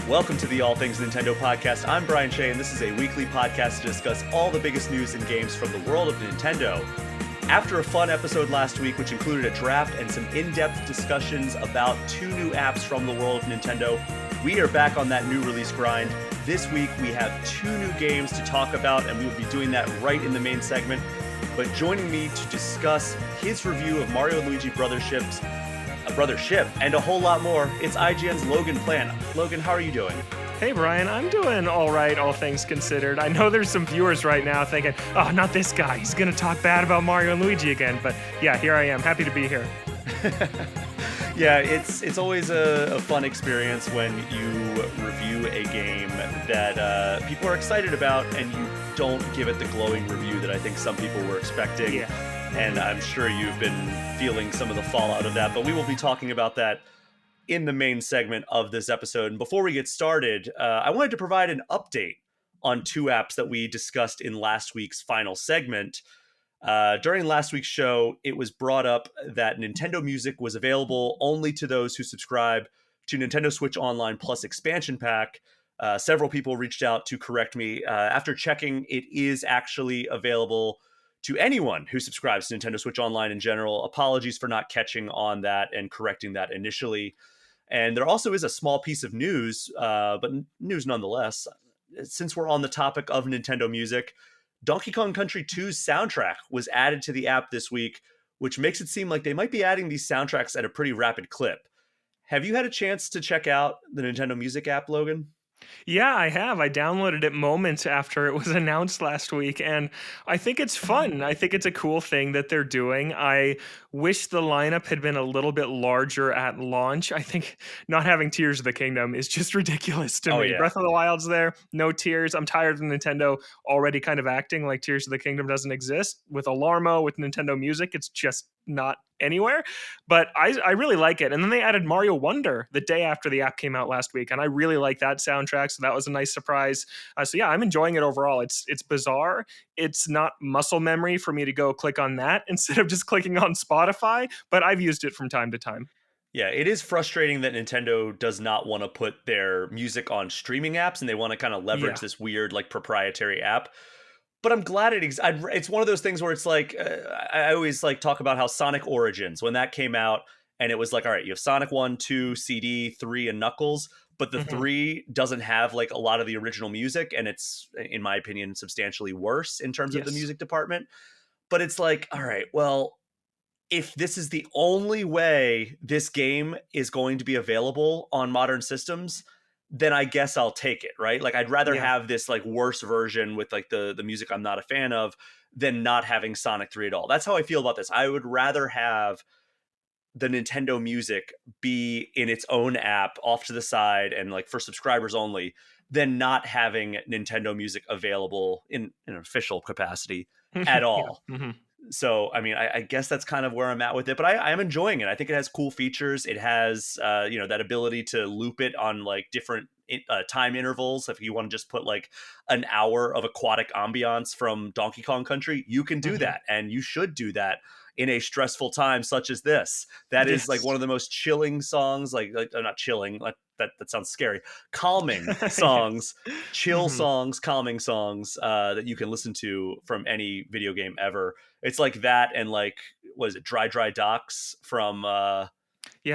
Welcome to the All Things Nintendo podcast. I'm Brian Shea, and this is a weekly podcast to discuss all the biggest news and games from the world of Nintendo. After a fun episode last week, which included a draft and some in-depth discussions about two new apps from the world of Nintendo, we are back on that new release grind. This week, we have two new games to talk about, and we will be doing that right in the main segment. But joining me to discuss his review of Mario Luigi Brothership, and a whole lot more, it's IGN's Logan Plan. Logan, how are you doing? Hey Brian, I'm doing all right, all things considered. I know there's some viewers right now thinking, oh, not this guy. He's going to talk bad about Mario and Luigi again. But yeah, here I am. Happy to be here. Yeah, it's always a fun experience when you review a game that people are excited about and you don't give it the glowing review that I think some people were expecting. Yeah. And I'm sure you've been feeling some of the fallout of that, but we will be talking about that in the main segment of this episode. And before we get started, I wanted to provide an update on two apps that we discussed in last week's final segment. During last week's show, it was brought up that Nintendo Music was available only to those who subscribe to Nintendo Switch Online Plus Expansion Pack. Several people reached out to correct me. After checking, it is actually available to anyone who subscribes to Nintendo Switch Online in general. Apologies for not catching on that and correcting that initially. And there also is a small piece of news, but news nonetheless. Since we're on the topic of Nintendo Music, Donkey Kong Country 2's soundtrack was added to the app this week, which makes it seem like they might be adding these soundtracks at a pretty rapid clip. Have you had a chance to check out the Nintendo Music app, Logan? Yeah, I have. I downloaded it moments after it was announced last week, and I think it's fun. I think it's a cool thing that they're doing. I wish the lineup had been a little bit larger at launch. I think not having Tears of the Kingdom is just ridiculous to me. Yeah. Breath of the Wild's there, no Tears. I'm tired of Nintendo already kind of acting like Tears of the Kingdom doesn't exist. With Alarmo, with Nintendo Music, it's just not anywhere. But I really like it. And then they added Mario Wonder the day after the app came out last week, and I really like that soundtrack, so that was a nice surprise. So yeah, I'm enjoying it overall. It's bizarre. It's not muscle memory for me to go click on that instead of just clicking on Spotify, but I've used it from time to time. Yeah, it is frustrating that Nintendo does not want to put their music on streaming apps, and they want to kind of leverage this weird like proprietary app. But I'm glad it's one of those things where it's like, I always like talk about how Sonic Origins, when that came out, and it was like, all right, you have Sonic 1, 2, CD, 3, and Knuckles, but the 3 doesn't have like a lot of the original music, and it's, in my opinion, substantially worse in terms of the music department. But it's like, all right, well, if this is the only way this game is going to be available on modern systems, then I guess I'll take it, right? Like, I'd rather have this like worse version with like the music I'm not a fan of than not having Sonic 3 at all. That's how I feel about this. I would rather have the Nintendo Music be in its own app off to the side and like for subscribers only than not having Nintendo Music available in an official capacity at all. So, I mean, I guess that's kind of where I'm at with it, but I am enjoying it. I think it has cool features. It has, that ability to loop it on like different time intervals. If you want to just put like an hour of aquatic ambiance from Donkey Kong Country, you can do that. And you should do that in a stressful time such as this. That is like one of the most chilling songs, like not chilling, like that sounds scary. Calming songs, chill songs, calming songs that you can listen to from any video game ever. It's like that, and like, what is it, Dry Docks from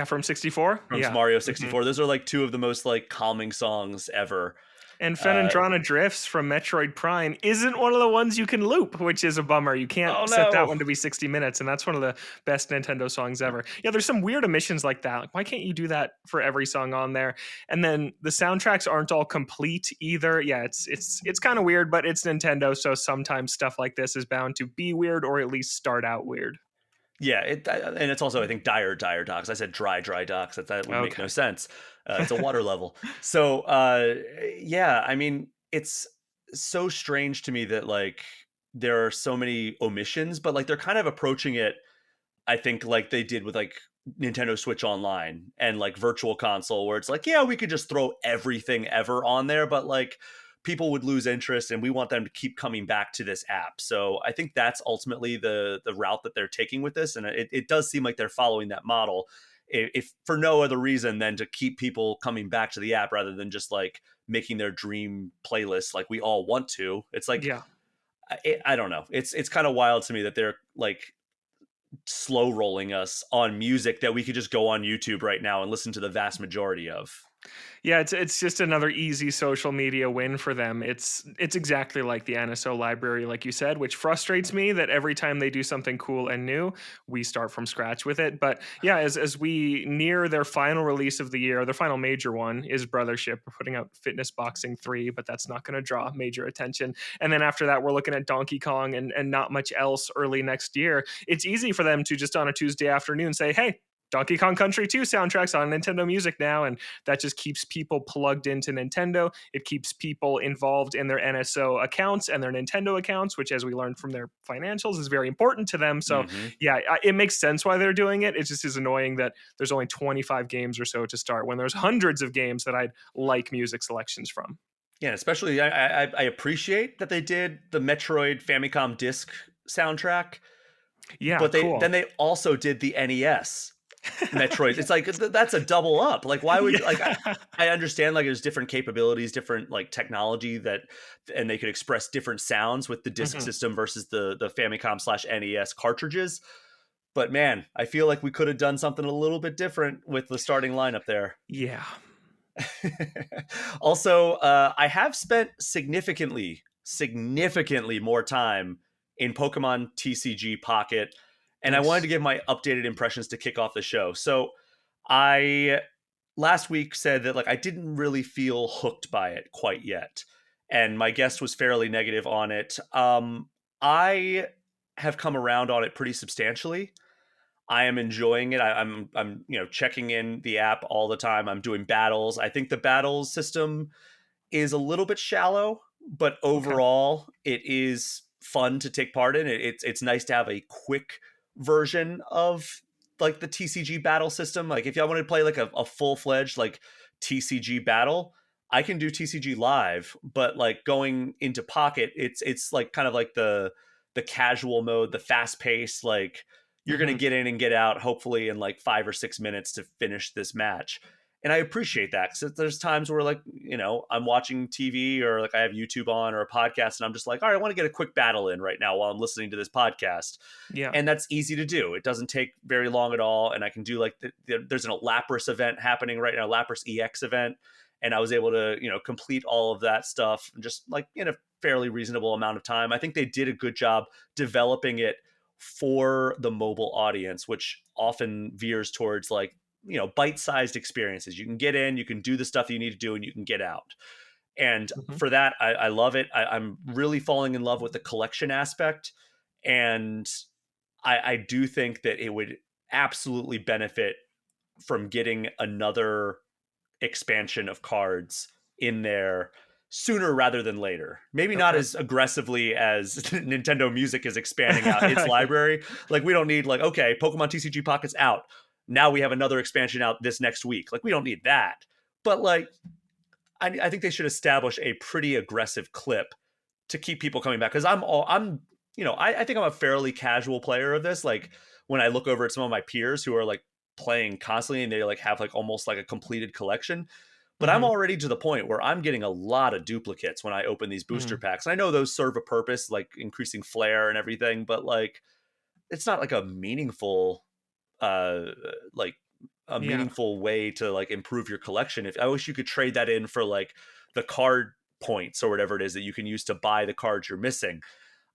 from 64? From Mario 64. Those are like two of the most like calming songs ever. And Phenandrana Drifts from Metroid Prime isn't one of the ones you can loop, which is a bummer. You can't set that one to be 60 minutes, and that's one of the best Nintendo songs ever. Yeah, there's some weird omissions like that. Like, why can't you do that for every song on there? And then the soundtracks aren't all complete either. Yeah, it's kind of weird, but it's Nintendo, so sometimes stuff like this is bound to be weird or at least start out weird. Yeah, and it's also, I think, dire docks. I said dry docks. That would make no sense. It's a water level. So, yeah, I mean, it's so strange to me that like there are so many omissions, but like they're kind of approaching it, I think, like they did with like Nintendo Switch Online and like Virtual Console, where it's like, yeah, we could just throw everything ever on there, but like people would lose interest, and we want them to keep coming back to this app. So I think that's ultimately the route that they're taking with this. And it does seem like they're following that model. if for no other reason than to keep people coming back to the app rather than just like making their dream playlist like we all want to. It's like Yeah. I don't know. It's kind of wild to me that they're like slow rolling us on music that we could just go on YouTube right now and listen to the vast majority of. Yeah, it's just another easy social media win for them. It's exactly like the NSO library, like you said, which frustrates me that every time they do something cool and new, we start from scratch with it. But yeah, as we near their final release of the year, their final major one is Brothership. We're putting out Fitness Boxing 3, but that's not going to draw major attention. And then after that, we're looking at Donkey Kong and not much else early next year. It's easy for them to just on a Tuesday afternoon say, hey, Donkey Kong Country 2 soundtracks on Nintendo Music now, and that just keeps people plugged into Nintendo. It keeps people involved in their NSO accounts and their Nintendo accounts, which, as we learned from their financials, is very important to them. So, Mm-hmm. yeah, it makes sense why they're doing it. It just is annoying that there's only 25 games or so to start when there's hundreds of games that I'd like music selections from. Yeah, especially I appreciate that they did the Metroid Famicom disc soundtrack, Yeah, but cool. they also did the NES Metroid. It's like that's a double up. Like why would like Yeah. I understand like there's different capabilities, different like technology that and they could express different sounds with the disc Mhm. system versus the Famicom slash NES cartridges. But man, I feel like we could have done something a little bit different with the starting lineup there. Yeah. Also, I have spent significantly more time in Pokemon TCG Pocket, and I wanted to Nice. give my updated impressions to kick off the show. So, I last week said that like I didn't really feel hooked by it quite yet, and my guest was fairly negative on it. I have come around on it pretty substantially. I am enjoying it. I'm checking in the app all the time. I'm doing battles. I think the battles system is a little bit shallow, but Okay. overall it is fun to take part in. It's nice to have a quick version of like the TCG battle system. Like if y'all want to play like a full fledged like TCG battle, I can do TCG live, but like going into Pocket, it's like kind of like the casual mode, the fast pace, like you're gonna Mhm. get in and get out hopefully in like 5 or 6 minutes to finish this match. And I appreciate that because there's times where like I'm watching TV or like I have YouTube on or a podcast and I'm just like, all right, I want to get a quick battle in right now while I'm listening to this podcast, Yeah. and that's easy to do. It doesn't take very long at all, and I can do like there's an Lapras event happening right now, Lapras EX event, and I was able to complete all of that stuff just like in a fairly reasonable amount of time. I think they did a good job developing it for the mobile audience, which often veers towards like bite-sized experiences. You can get in, you can do the stuff you need to do, and you can get out. And Mhm. for that, I love it. I'm really falling in love with the collection aspect, and I do think that it would absolutely benefit from getting another expansion of cards in there sooner rather than later. Maybe not Okay. as aggressively as Nintendo Music is expanding out its library. Like we don't need like okay, Pokemon TCG Pocket's out. Now we have another expansion out this next week. Like we don't need that. But like I think they should establish a pretty aggressive clip to keep people coming back because I think I'm a fairly casual player of this. Like when I look over at some of my peers who are like playing constantly and they like have like almost like a completed collection, but I'm Mhm. already to the point where I'm getting a lot of duplicates when I open these booster Mhm. packs. And I know those serve a purpose, like increasing flair and everything, but like it's not like uh like a Yeah. meaningful way to like improve your collection. If I wish you could trade that in for like the card points or whatever it is that you can use to buy the cards you're missing.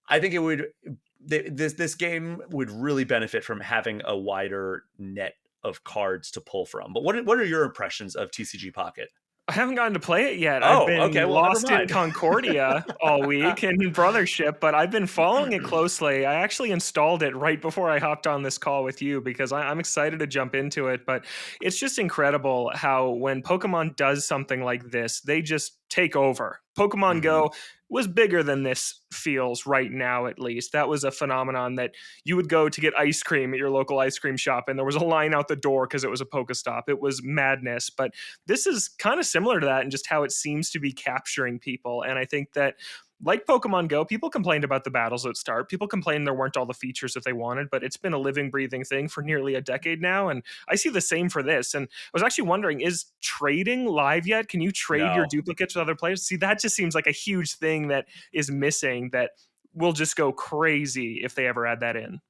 I think it would this game would really benefit from having a wider net of cards to pull from. But what are your impressions of TCG Pocket? I haven't gotten to play it yet. I've Oh, been okay. Well, never lost in mind. Concordia all week in Brothership, but I've been following it closely. I actually installed it right before I hopped on this call with you because I'm excited to jump into it. But it's just incredible how when Pokemon does something like this, they just take over. Pokemon Hmm. Go was bigger than this feels right now, at least. That was a phenomenon that you would go to get ice cream at your local ice cream shop, and there was a line out the door because it was a Pokestop. It was madness. But this is kind of similar to that and just how it seems to be capturing people. And I think that like Pokemon Go, people complained about the battles at start. People complained there weren't all the features that they wanted, but it's been a living, breathing thing for nearly a decade now. And I see the same for this. And I was actually wondering, is trading live yet? Can you trade your No. duplicates with other players? See, that just seems like a huge thing that is missing that will just go crazy if they ever add that in.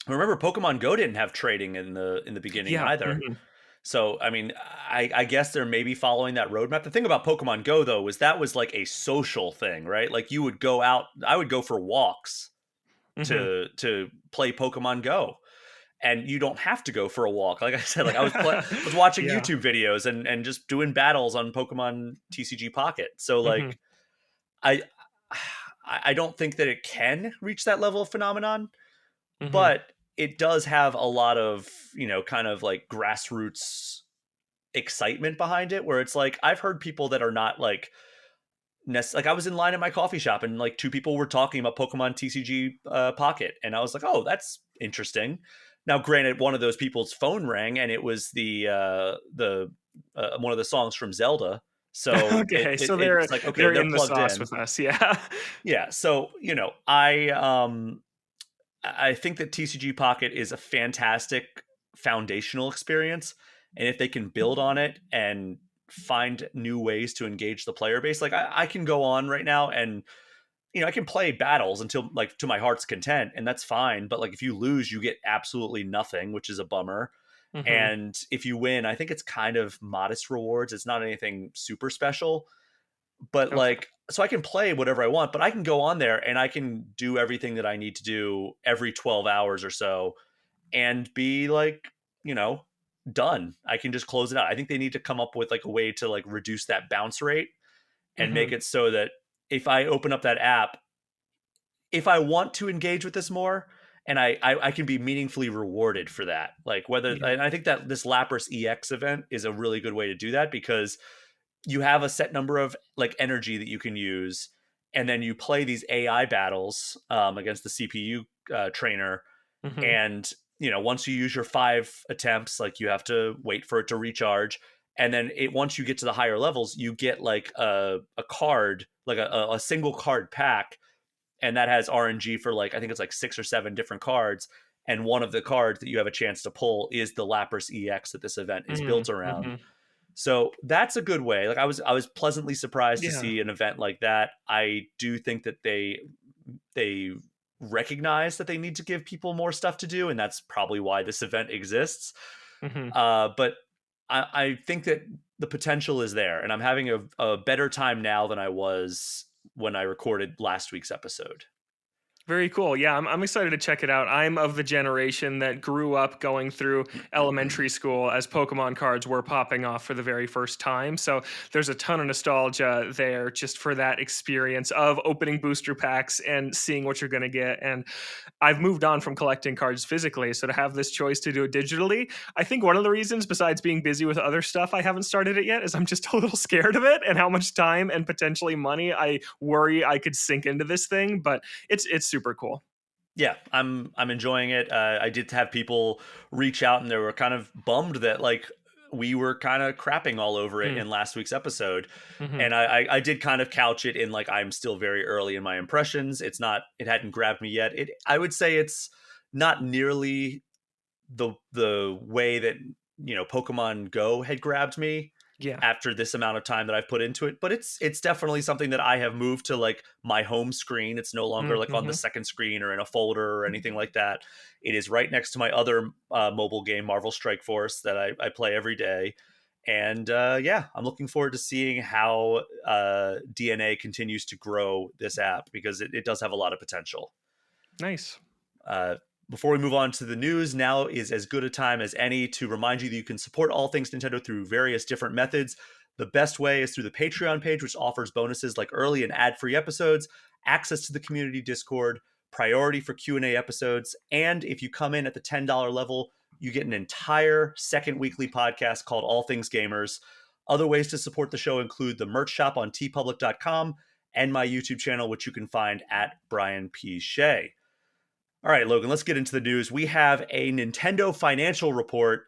Remember, Pokemon Go didn't have trading in the beginning Yeah. either. So, I mean, I guess they're maybe following that roadmap. The thing about Pokemon Go, though, was that was like a social thing, right? Like you would go out, I would go for walks Hmm. to play Pokemon Go, and you don't have to go for a walk. Like I said, like was watching Yeah. YouTube videos and just doing battles on Pokemon TCG Pocket. So Hmm. like I I don't think that it can reach that level of phenomenon, Hmm. but it does have a lot of, kind of like grassroots excitement behind it where it's like I've heard people that are not like like I was in line at my coffee shop and like two people were talking about Pokemon TCG Pocket and I was like, "Oh, that's interesting." Now, granted, one of those people's phone rang and it was the one of the songs from Zelda. So Okay, so it's like, okay, they're they're in the plugged sauce in. with us. Yeah. Yeah, so, I think that TCG Pocket is a fantastic foundational experience, and if they can build on it and find new ways to engage the player base, like I can go on right now and I can play battles until like to my heart's content, and that's fine. But like if you lose, you get absolutely nothing, which is a bummer. Hmm. And if you win, I think it's kind of modest rewards. It's not anything super special, but Okay. like so I can play whatever I want, but I can go on there and I can do everything that I need to do every 12 hours or so and be like, you know, done. I can just close it out. I think they need to come up with like a way to like reduce that bounce rate and make Hmm. it so that if I open up that app, if I want to engage with this more and I can be meaningfully rewarded for that. Like whether Yeah. and I think that this Lapras EX event is a really good way to do that because you have a set number of like energy that you can use, and then you play these AI battles against the CPU trainer. Hmm. And once you use your 5 attempts, like you have to wait for it to recharge, and then once you get to the higher levels, you get like a card, like a single card pack, and that has RNG for like I think it's like 6 or 7 different cards. And one of the cards that you have a chance to pull is the Lapras EX that this event is built around. Hmm. So that's a good way. Like I was pleasantly surprised to Yeah. see an event like that. I do think that they recognize that they need to give people more stuff to do, and that's probably why this event exists. Hmm. But I think that the potential is there, and I'm having a better time now than I was when I recorded last week's episode. Very cool. Yeah, I'm excited to check it out. I'm of the generation that grew up going through elementary school as Pokemon cards were popping off for the very first time. So there's a ton of nostalgia there just for that experience of opening booster packs and seeing what you're going to get. And I've moved on from collecting cards physically. So to have this choice to do it digitally, I think one of the reasons, besides being busy with other stuff, I haven't started it yet is I'm just a little scared of it and how much time and potentially money I worry I could sink into this thing. But it's super cool. Yeah, I'm enjoying it. I did have people reach out and they were kind of bummed that like we were kind of crapping all over it Mm, in last week's episode, mhm. and I did kind of couch it in like I'm still very early in my impressions. It hadn't grabbed me yet. I would say it's not nearly the way that Pokemon Go had grabbed me Yeah. after this amount of time that I've put into it, but it's definitely something that I have moved to like my home screen. It's no longer Mm, like on the mhm. second screen or in a folder or anything like that. It is right next to my other mobile game, Marvel Strike Force, that I play every day. And yeah, I'm looking forward to seeing how DNA continues to grow this app because it does have a lot of potential. Nice. Uh, Before we move on to the news, now is as good a time as any to remind you that you can support all things Nintendo through various different methods. The best way is through the Patreon page, which offers bonuses like early and ad-free episodes, access to the community Discord, priority for Q&A episodes, and if you come in at the $10 level, you get an entire second weekly podcast called All Things Gamers. Other ways to support the show include the merch shop on tpublic.com and my YouTube channel, which you can find at Brian P. Shea. All right, Logan, let's get into the news. We have a Nintendo financial report,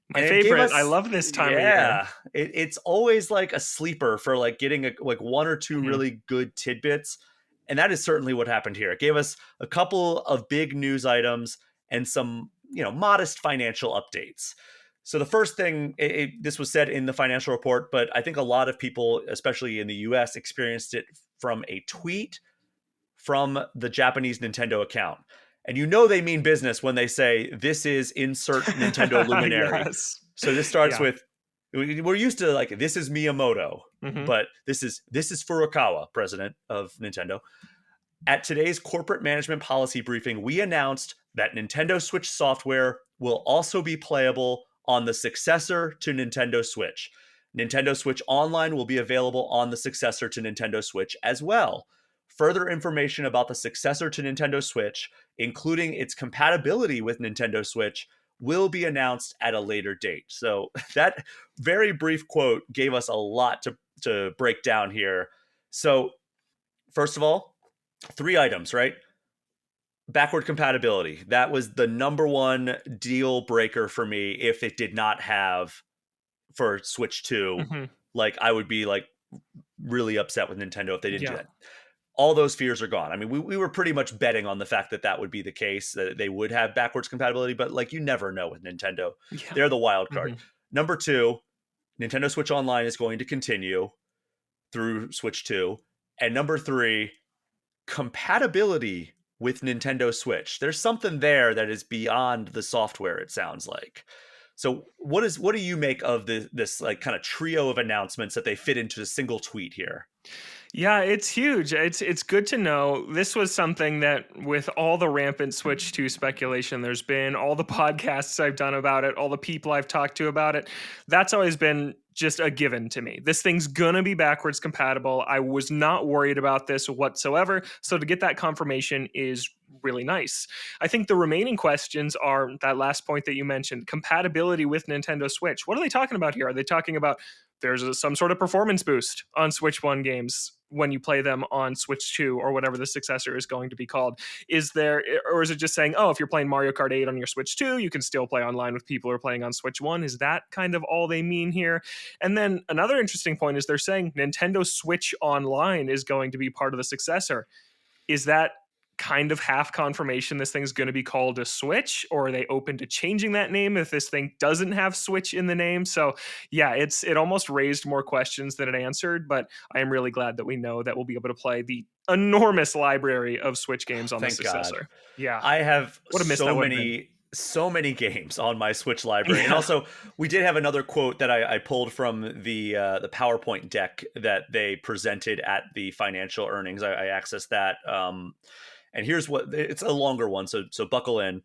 My and it gave favorite. I us, love this time of year. yeah, it's always like a sleeper for like getting like one or two Mhm. really good tidbits. And that is certainly what happened here. It gave us a couple of big news items and some, modest financial updates. So the first thing, this was said in the financial report, but I think a lot of people, especially in the US, experienced it from a tweet from the Japanese Nintendo account. And they mean business when they say, this is insert Nintendo luminary. Yes. So this starts Yeah. with, we're used to like, this is Miyamoto, Hmm. but this is Furukawa, president of Nintendo. At today's corporate management policy briefing, we announced that Nintendo Switch software will also be playable on the successor to Nintendo Switch. Nintendo Switch Online will be available on the successor to Nintendo Switch as well. Further information about the successor to Nintendo Switch, including its compatibility with Nintendo Switch, will be announced at a later date. So that very brief quote gave us a lot to break down here. So, first of all, 3 items, right? Backward compatibility. That was the number one deal breaker for me if it did not have for Switch 2. Hmm. Like, I would be like really upset with Nintendo if they didn't do Yeah. that. All those fears are gone. I mean, we were pretty much betting on the fact that that would be the case, that they would have backwards compatibility, but like, you never know with Nintendo. Yeah. They're the wild card. Hmm. Number 2, Nintendo Switch Online is going to continue through Switch 2. And number 3, compatibility with Nintendo Switch. There's something there that is beyond the software, it sounds like. So what do you make of this like kind of trio of announcements that they fit into a single tweet here? Yeah, it's huge. It's good to know. This was something that, with all the rampant Switch 2 speculation there's been, all the podcasts I've done about it, all the people I've talked to about it, that's always been just a given to me. This thing's gonna be backwards compatible. I was not worried about this whatsoever. So to get that confirmation is really nice. I think the remaining questions are that last point that you mentioned, compatibility with Nintendo Switch. What are they talking about here? Are they talking about some sort of performance boost on Switch 1 games when you play them on Switch 2 or whatever the successor is going to be called? Is there, or is it just saying, oh, if you're playing Mario Kart 8 on your Switch 2, you can still play online with people who are playing on Switch 1? Is that kind of all they mean here? And then another interesting point is they're saying Nintendo Switch Online is going to be part of the successor. Is that kind of half confirmation this thing's going to be called a Switch, or are they open to changing that name if this thing doesn't have Switch in the name? So yeah, it almost raised more questions than it answered, but I am really glad that we know that we'll be able to play the enormous library of Switch games on the Thank God. successor. Yeah, I have what a miss that would have been. so many games on my Switch library, and Yeah. also we did have another quote that I pulled from the PowerPoint deck that they presented at the financial earnings. I accessed that, and here's what it's a longer one, so buckle in.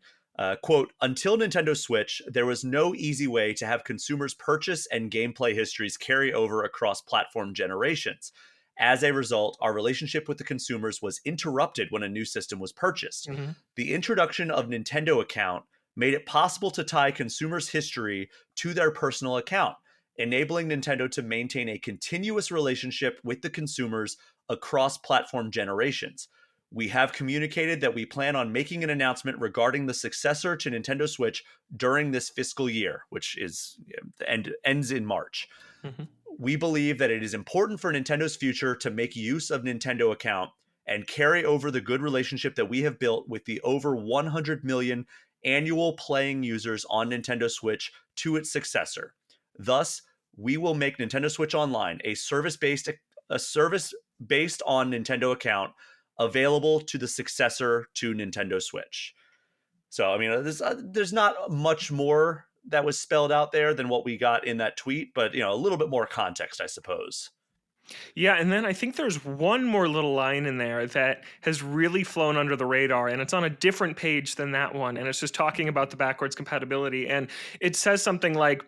Quote: Until Nintendo Switch, there was no easy way to have consumers' purchase and gameplay histories carry over across platform generations. As a result, our relationship with the consumers was interrupted when a new system was purchased. Hmm. The introduction of Nintendo Account made it possible to tie consumers' history to their personal account, enabling Nintendo to maintain a continuous relationship with the consumers across platform generations. We have communicated that we plan on making an announcement regarding the successor to Nintendo Switch during this fiscal year, which ends in March. Hmm. We believe that it is important for Nintendo's future to make use of Nintendo Account and carry over the good relationship that we have built with the over 100 million annual playing users on Nintendo Switch to its successor. Thus, we will make Nintendo Switch Online a service based on Nintendo Account available to the successor to Nintendo Switch. So, I mean, there's not much more that was spelled out there than what we got in that tweet, but a little bit more context, I suppose. Yeah, and then I think there's one more little line in there that has really flown under the radar, and it's on a different page than that one, and it's just talking about the backwards compatibility. And it says something like,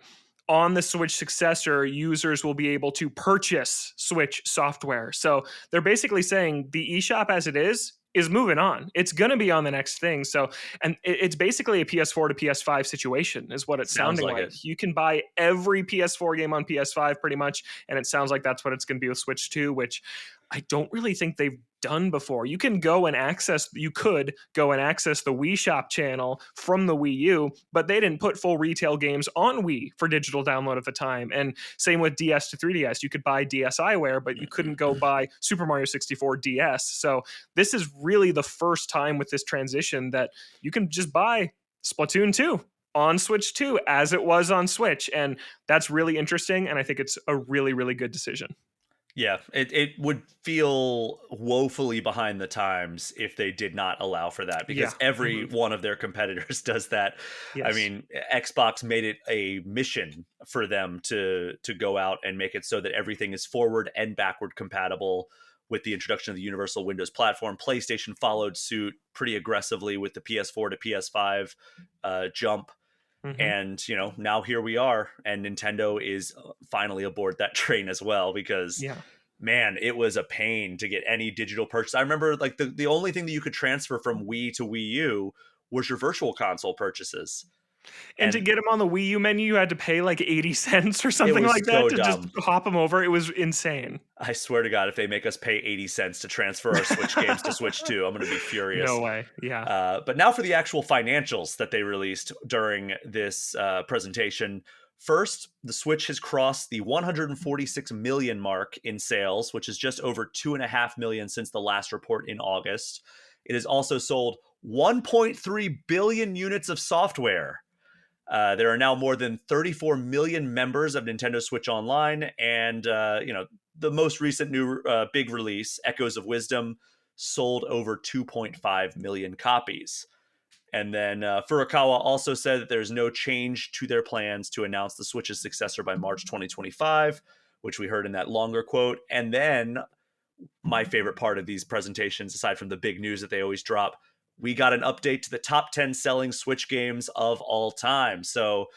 on the Switch successor, users will be able to purchase Switch software. So they're basically saying the eShop as it is moving on. It's going to be on the next thing. So, and it's basically a PS4 to PS5 situation, is what it's Sounds sounding like like. it. You can buy every PS4 game on PS5 pretty much, and it sounds like that's what it's going to be with Switch 2, which I don't really think they've done before. You could go and access the Wii Shop channel from the Wii U, but they didn't put full retail games on Wii for digital download at the time. And same with DS to 3DS. You could buy DSiWare, but you couldn't go buy Super Mario 64 DS. So this is really the first time with this transition that you can just buy Splatoon 2 on Switch 2 as it was on Switch. And that's really interesting. And I think it's a really, really good decision. Yeah, it would feel woefully behind the times if they did not allow for that, Yeah. because every one of their competitors does that. I Yes. mean, Xbox made it a mission for them to go out and make it so that everything is forward and backward compatible with the introduction of the Universal Windows platform. PlayStation followed suit pretty aggressively with the PS4 to PS5 jump. Hmm. And now here we are, and Nintendo is finally aboard that train as well, because Yeah. man, it was a pain to get any digital purchase. I remember like the only thing that you could transfer from Wii to Wii U was your virtual console purchases, And to and get them on the Wii U menu, you had to pay like 80 cents or it something was like that so to just dumb. hop them over. It was insane. I swear to God, if they make us pay 80 cents to transfer our Switch games to Switch 2, I'm going to be No furious. way. Yeah. But now for the actual financials that they released during this presentation. First, the Switch has crossed the 146 million mark in sales, which is just over 2.5 million since the last report in August. It has also sold 1.3 billion units of software. There are now more than 34 million members of Nintendo Switch Online, and the most recent new big release, Echoes of Wisdom, sold over 2.5 million copies. And then Furukawa also said that there's no change to their plans to announce the Switch's successor by March 2025, which we heard in that longer quote. And then my favorite part of these presentations, aside from the big news that they always drop, we got an update to the top 10 selling Switch games of all time. So,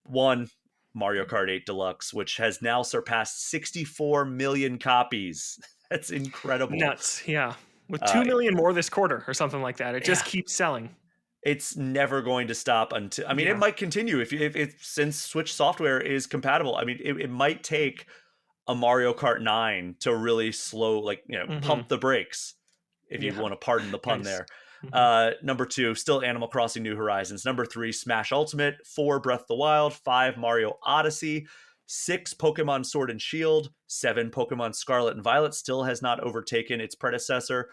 one, Mario Kart 8 Deluxe, which has now surpassed 64 million copies. That's incredible. Nuts. Yeah. With Uh, 2 million more this quarter or something like that. It just yeah, keeps selling. it's never going to stop until, I mean, it Yeah. might continue if since Switch software is compatible. I mean, it might take a Mario Kart 9 to really slow, like, Hmm. pump the brakes, if you Yeah. want to pardon the pun Nice. there. Hmm. Number 2, still Animal Crossing New Horizons. Number 3, Smash Ultimate. 4, Breath of the Wild. 5, Mario Odyssey. 6, Pokemon Sword and Shield. 7, Pokemon Scarlet and Violet, still has not overtaken its predecessor.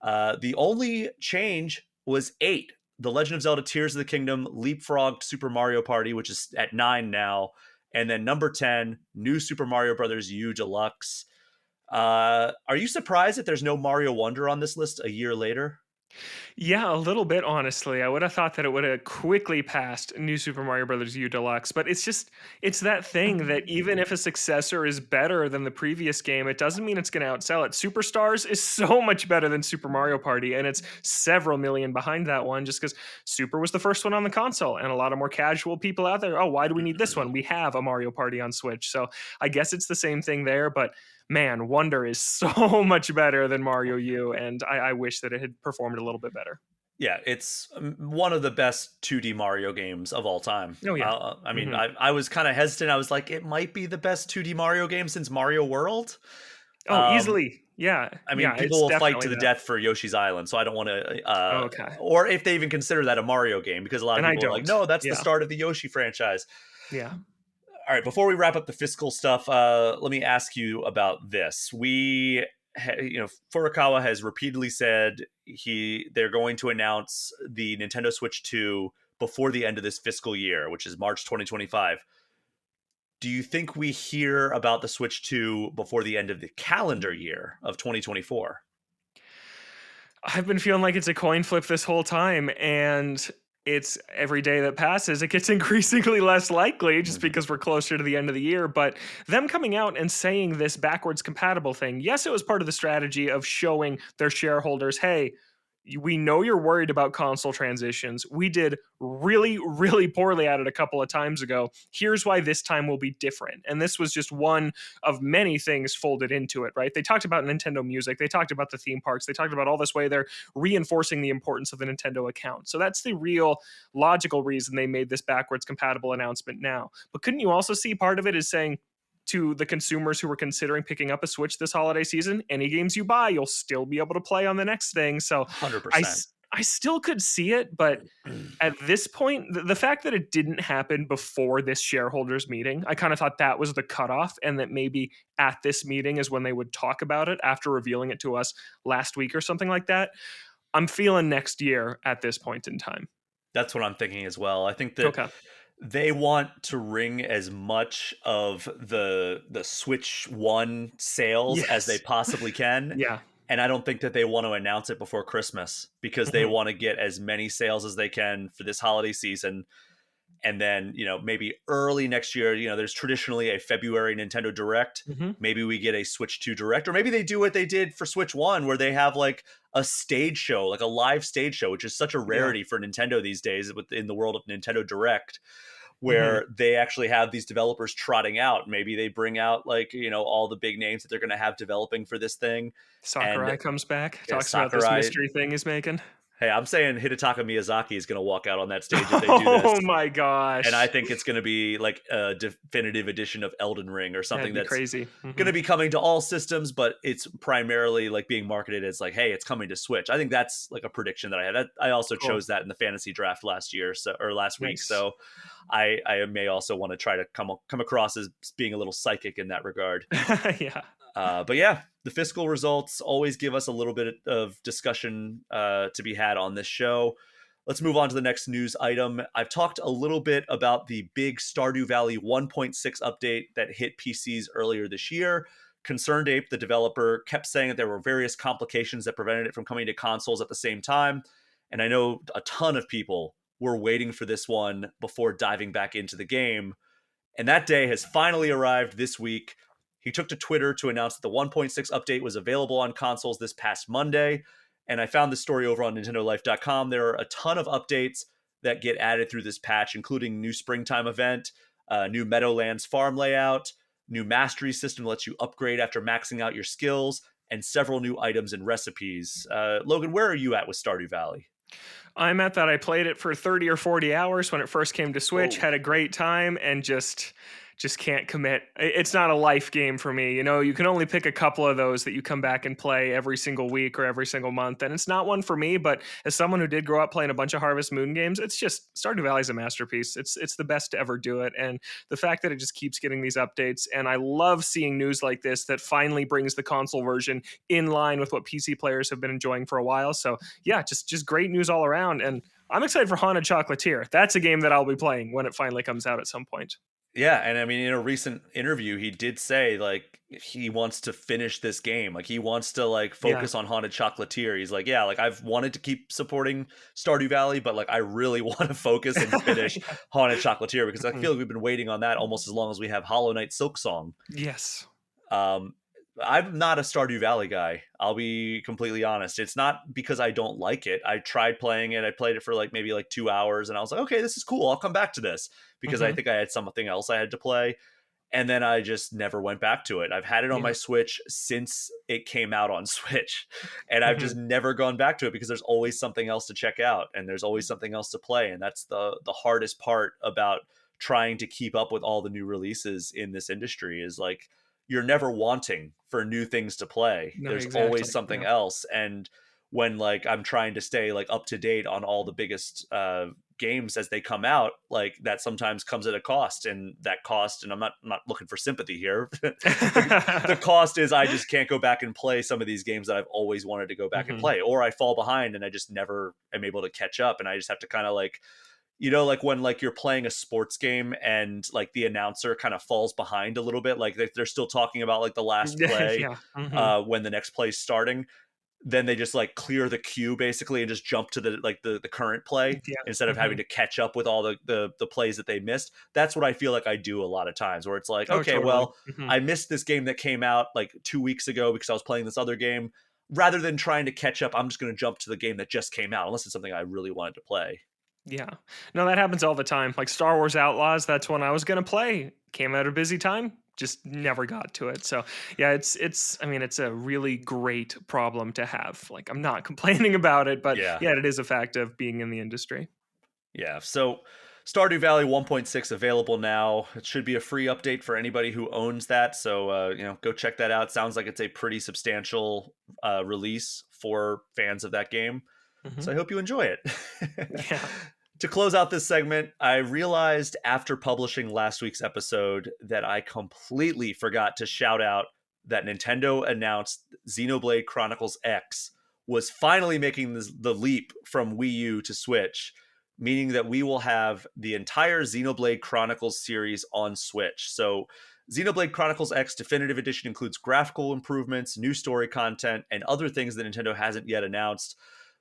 The only change was 8. The Legend of Zelda Tears of the Kingdom leapfrogged Super Mario Party, which is at 9 now. And then number 10, New Super Mario Brothers U Deluxe. Are you surprised that there's no Mario Wonder on this list a year later? Yeah, a little bit, honestly. I would have thought that it would have quickly passed New Super Mario Brothers U Deluxe, but it's that thing that even if a successor is better than the previous game, it doesn't mean it's going to outsell it. Superstars is so much better than Super Mario Party, and it's several million behind that one just because Super was the first one on the console, and a lot of more casual people out there. Oh, why do we need this one? We have a Mario Party on Switch, so I guess it's the same thing there, but man, Wonder is so much better than Mario U, and I wish that it had performed a little bit better. Yeah, it's one of the best 2D Mario games of all time. Oh yeah. I mean, Hmm. I was kind of hesitant. I was like, it might be the best 2D Mario game since Mario World. Oh, Um, easily. Yeah, I mean, yeah, people it's will fight to definitely the that. death for Yoshi's Island, so I don't want to, Okay, or if they even consider that a Mario game, because a lot of and I people are like, don't. no, that's the Yeah, start of the Yoshi franchise. yeah. All right, before we wrap up the fiscal stuff, let me ask you about this. Furukawa has repeatedly said they're going to announce the Nintendo Switch 2 before the end of this fiscal year, which is March 2025. Do you think we hear about the Switch 2 before the end of the calendar year of 2024? I've been feeling like it's a coin flip this whole time, and it's every day that passes, it gets increasingly less likely just Mhm. because we're closer to the end of the year. But them coming out and saying this backwards compatible thing, yes, it was part of the strategy of showing their shareholders, hey, we know you're worried about console transitions. We did really, really poorly at it a couple of times ago. Here's why this time will be different. And this was just one of many things folded into it, right? They talked about Nintendo Music. They talked about the theme parks. They talked about all this way they're reinforcing the importance of the Nintendo account. So that's the real logical reason they made this backwards compatible announcement now. But couldn't you also see part of it is saying, to the consumers who were considering picking up a Switch this holiday season, any games you buy, you'll still be able to play on the next thing. So I, 100%. I still could see it, but at this point, the fact that it didn't happen before this shareholders meeting, I kind of thought that was the cutoff, and that maybe at this meeting is when they would talk about it after revealing it to us last week or something like that. I'm feeling next year at this point in time. That's what I'm thinking as well. I think that Okay. they want to wring as much of the Switch 1 sales as they Yes. possibly can. Yeah. And I don't think that they want to announce it before Christmas because they Hmm. want to get as many sales as they can for this holiday season. And then, maybe early next year, there's traditionally a February Nintendo Direct. Hmm. Maybe we get a Switch 2 Direct, or maybe they do what they did for Switch 1, where they have like a stage show, like a live stage show, which is such a Yeah. rarity for Nintendo these days in the world of Nintendo Direct, Hmm. where they actually have these developers trotting out. Maybe they bring out like, all the big names that they're going to have developing for this thing. And Sakurai comes back, yeah, talks about this Sakurai. mystery thing he's making. Hey, I'm saying Hidetaka Miyazaki is going to walk out on that stage if they do this. Oh my And I gosh. think it's going to be like a definitive edition of Elden Ring or That'd something be that's crazy. going Hmm. to be coming to all systems, but it's primarily like being marketed as like, hey, it's coming to Switch. I think that's like a prediction that I had. I also Cool. chose that in the fantasy draft last year, or last week. Nice. So I may also want to try to come across as being a little psychic in that regard. Yeah. But yeah, the fiscal results always give us a little bit of discussion to be had on this show. Let's move on to the next news item. I've talked a little bit about the big Stardew Valley 1.6 update that hit PCs earlier this year. Concerned Ape, the developer, kept saying that there were various complications that prevented it from coming to consoles at the same time. And I know a ton of people were waiting for this one before diving back into the game. And that day has finally arrived this week. He took to Twitter to announce that the 1.6 update was available on consoles this past Monday. And I found this story over on NintendoLife.com. There are a ton of updates that get added through this patch, including new springtime event, new Meadowlands farm layout, new mastery system that lets you upgrade after maxing out your skills, and several new items and recipes. Logan, where are you at with Stardew Valley? I'm at that. I played it for 30 or 40 hours when it first came to Switch, Whoa. had a great time, and just can't commit. It's not a life game for me. You can only pick a couple of those that you come back and play every single week or every single month, and it's not one for me. But as someone who did grow up playing a bunch of Harvest Moon games, it's just Stardew Valley is a masterpiece. It's the best to ever do it, and the fact that it just keeps getting these updates, and I love seeing news like this that finally brings the console version in line with what PC players have been enjoying for a while. So yeah, just great news all around, and I'm excited for Haunted Chocolatier. That's a game that I'll be playing when it finally comes out at some point. Yeah, and I mean, in a recent interview, he did say like he wants to finish this game. Like he wants to like Yeah. focus on Haunted Chocolatier. He's like, yeah, like I've wanted to keep supporting Stardew Valley, but like I really want to focus and finish Yeah. Haunted Chocolatier because I Mhm. feel like we've been waiting on that almost as long as we have Hollow Knight Silk Song. Yes. Um, I'm not a Stardew Valley guy. I'll be completely honest. It's not because I don't like it. I tried playing it. I played it for like maybe like 2 hours, and I was like, okay, this is cool. I'll come back to this because I Hmm. think I had something else I had to play, and then I just never went back to it. I've had it on my Yeah. Switch since it came out on Switch, and I've Hmm. just never gone back to it because there's always something else to check out, and there's always something else to play, and that's the hardest part about trying to keep up with all the new releases in this industry is like you're never wanting for new things to play. No, There's always exactly. something Yeah. else, and when like I'm trying to stay like up to date on all the biggest games as they come out, like that sometimes comes at a cost, and that cost, and I'm not looking for sympathy here. The cost is I just can't go back and play some of these games that I've always wanted to go back and Hmm. play, or I fall behind and I just never am able to catch up, and I just have to kind of like like when like you're playing a sports game and like the announcer kind of falls behind a little bit, like they're still talking about like the last play Yeah. Hmm. when the next play's starting, then they just like clear the queue basically and just jump to the current play Yeah. instead of Hmm. having to catch up with all the plays that they missed. That's what I feel like I do a lot of times, where it's like, Oh, okay, totally. well, Hmm. I missed this game that came out like 2 weeks ago because I was playing this other game. Rather than trying to catch up, I'm just going to jump to the game that just came out, unless it's something I really wanted to play. Yeah. No, that happens all the time. Like Star Wars Outlaws, that's one I was gonna play. Came out at a busy time, just never got to it. So yeah, it's I mean, it's a really great problem to have. Like I'm not complaining about it, but Yeah. yeah, it is a fact of being in the industry. Yeah. So Stardew Valley 1.6 available now. It should be a free update for anybody who owns that. So, go check that out. Sounds like it's a pretty substantial release for fans of that game. Hmm. So I hope you enjoy it. Yeah. To close out this segment, I realized after publishing last week's episode that I completely forgot to shout out that Nintendo announced Xenoblade Chronicles X was finally making the leap from Wii U to Switch, meaning that we will have the entire Xenoblade Chronicles series on Switch. So, Xenoblade Chronicles X Definitive Edition includes graphical improvements, new story content, and other things that Nintendo hasn't yet announced.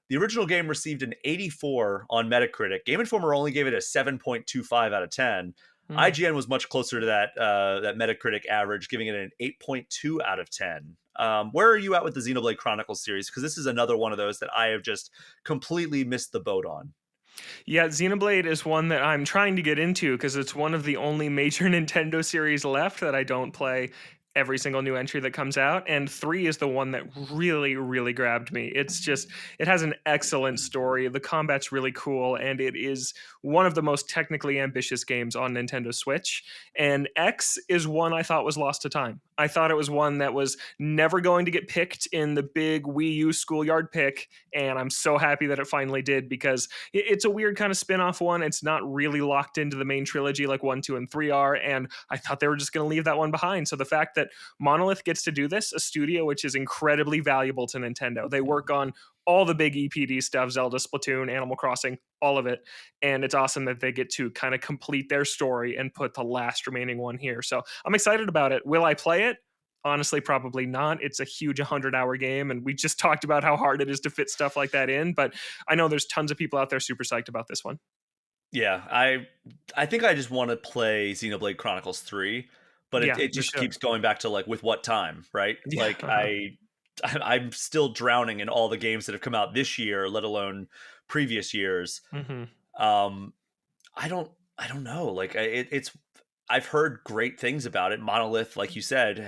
The original game received an 84 on Metacritic. Game Informer only gave it a 7.25 out of 10. Mm. IGN was much closer to that Metacritic average, giving it an 8.2 out of 10. Where are you at with the Xenoblade Chronicles series? Because this is another one of those that I have just completely missed the boat on. Yeah, Xenoblade is one that I'm trying to get into because it's one of the only major Nintendo series left that I don't play every single new entry that comes out. And 3 is the one that really, really grabbed me. It has an excellent story. The combat's really cool, and it is one of the most technically ambitious games on Nintendo Switch. And X is one I thought was lost to time. I thought it was one that was never going to get picked in the big Wii U schoolyard pick, and I'm so happy that it finally did because it's a weird kind of spin-off one. It's not really locked into the main trilogy like 1, 2, and 3 are, and I thought they were just going to leave that one behind. So the fact that Monolith gets to do this, a studio which is incredibly valuable to Nintendo. They work on all the big EPD stuff, Zelda, Splatoon, Animal Crossing, all of it. And it's awesome that they get to kind of complete their story and put the last remaining one here. So I'm excited about it. Will I play it? Honestly, probably not. It's a huge 100-hour game, and we just talked about how hard it is to fit stuff like that in. But I know there's tons of people out there super psyched about this one. Yeah, I think I just want to play Xenoblade Chronicles 3, but it, Yeah, it you just should. keeps going back to like with what time, right? Yeah. Like I'm still drowning in all the games that have come out this year, let alone previous years. Hmm. Um I don't know. Like it's I've heard great things about it. Monolith, like you said,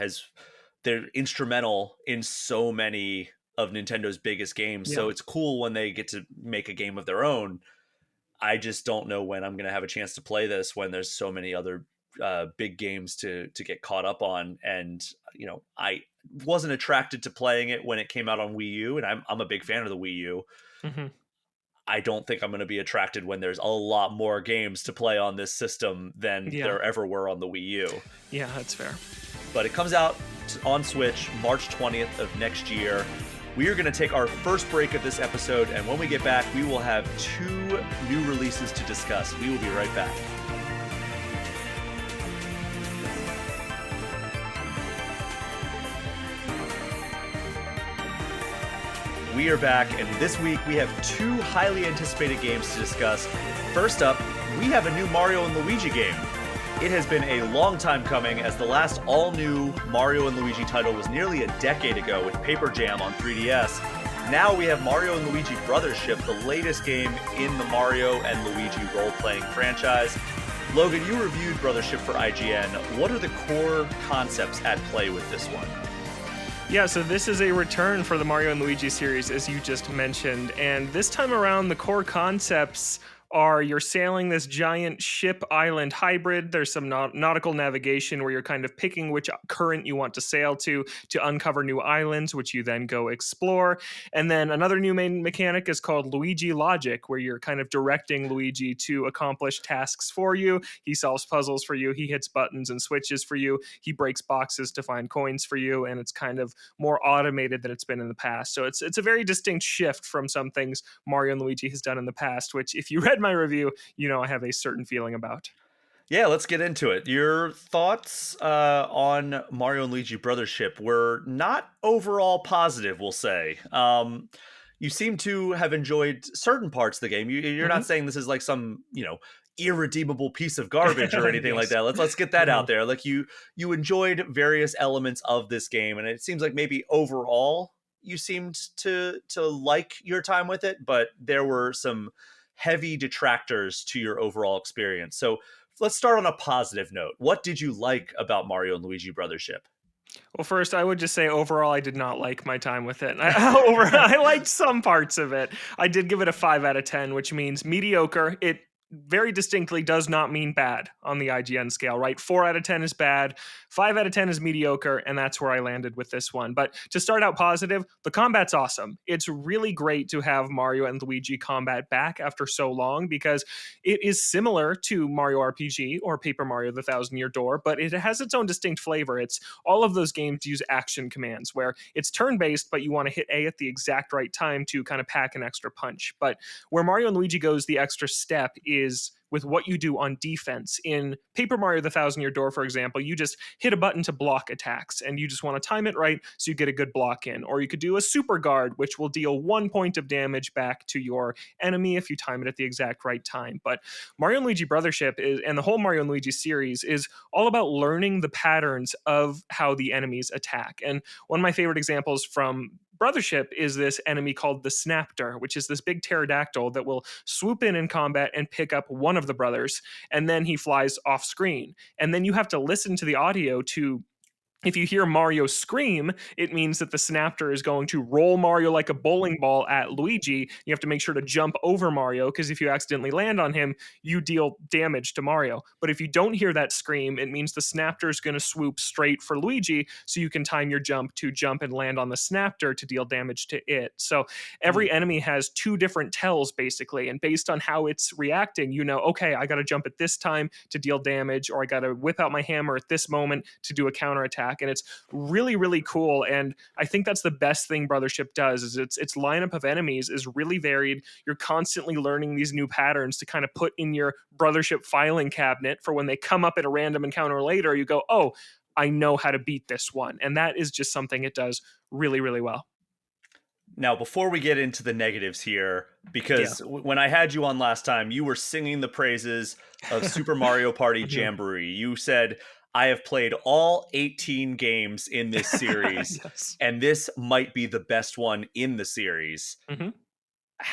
they're instrumental in so many of Nintendo's biggest games. Yeah. So it's cool when they get to make a game of their own. I just don't know when I'm going to have a chance to play this when there's so many other big games to get caught up on. And I wasn't attracted to playing it when it came out on Wii U, and I'm a big fan of the Wii U. Hmm. I don't think I'm going to be attracted when there's a lot more games to play on this system than Yeah. there ever were on the Wii U. Yeah, that's fair. But it comes out on Switch March 20th of next year. We are going to take our first break of this episode, and when we get back, we will have 2 new releases to discuss. We will be right back. We are back, and this week we have 2 highly anticipated games to discuss. First up, we have a new Mario and Luigi game. It has been a long time coming, as the last all-new Mario and Luigi title was nearly a decade ago with Paper Jam on 3DS. Now we have Mario and Luigi Brothership, the latest game in the Mario and Luigi role-playing franchise. Logan, you reviewed Brothership for IGN. What are the core concepts at play with this one? Yeah, so this is a return for the Mario and Luigi series, as you just mentioned. And this time around, the core concepts are you're sailing this giant ship island hybrid. There's some nautical navigation where you're kind of picking which current you want to sail to uncover new islands, which you then go explore. And then another new main mechanic is called Luigi Logic, where you're kind of directing Luigi to accomplish tasks for you. He solves puzzles for you. He hits buttons and switches for you. He breaks boxes to find coins for you. And it's kind of more automated than it's been in the past. So it's a very distinct shift from some things Mario and Luigi has done in the past, which if you read my review, I have a certain feeling about. Yeah, let's get into it. Your thoughts on Mario and Luigi Brothership were not overall positive, we'll say. You seem to have enjoyed certain parts of the game. You're Hmm. not saying this is like some, irredeemable piece of garbage or anything like Yes. that. Let's get that Hmm. out there. Like you enjoyed various elements of this game, and it seems like maybe overall you seemed to like your time with it, but there were some heavy detractors to your overall experience. So let's start on a positive note. What did you like about Mario and Luigi Brothership? Well, first, I would just say overall, I did not like my time with it. I liked some parts of it. I did give it a 5 out of 10, which means mediocre. It very distinctly does not mean bad on the IGN scale, right? 4 out of 10 is bad, 5 out of 10 is mediocre, and that's where I landed with this one. But to start out positive, the combat's awesome. It's really great to have Mario and Luigi combat back after so long because it is similar to Mario RPG or Paper Mario the Thousand Year Door, but it has its own distinct flavor. It's all of those games use action commands where it's turn based, but you want to hit A at the exact right time to kind of pack an extra punch. But where Mario and Luigi goes the extra step is with what you do on defense. In Paper Mario the Thousand Year Door, for example, you just hit a button to block attacks and you just want to time it right so you get a good block in. Or you could do a super guard, which will deal 1 point of damage back to your enemy if you time it at the exact right time. But Mario and Luigi Brothership is, and the whole Mario and Luigi series is all about learning the patterns of how the enemies attack. And one of my favorite examples from Brothership is this enemy called the Snapter, which is this big pterodactyl that will swoop in combat and pick up one of the brothers, and then he flies off screen. And then you have to listen to the audio to if you hear Mario scream, it means that the Snapter is going to roll Mario like a bowling ball at Luigi. You have to make sure to jump over Mario because if you accidentally land on him, you deal damage to Mario. But if you don't hear that scream, it means the Snapter is going to swoop straight for Luigi so you can time your jump to jump and land on the Snapter to deal damage to it. So every enemy has 2 different tells basically, and based on how it's reacting, you know, okay, I got to jump at this time to deal damage, or I got to whip out my hammer at this moment to do a counterattack. And it's really, really cool. And I think that's the best thing Brothership does is its lineup of enemies is really varied. You're constantly learning these new patterns to kind of put in your Brothership filing cabinet for when they come up at a random encounter later, you go, oh, I know how to beat this one. And that is just something it does really, really well. Now, before we get into the negatives here, Yeah. because when I had you on last time, you were singing the praises of Super Mario Party Mhm. Jamboree. You said, I have played all 18 games in this series, Yes. and this might be the best one in the series. Mhm.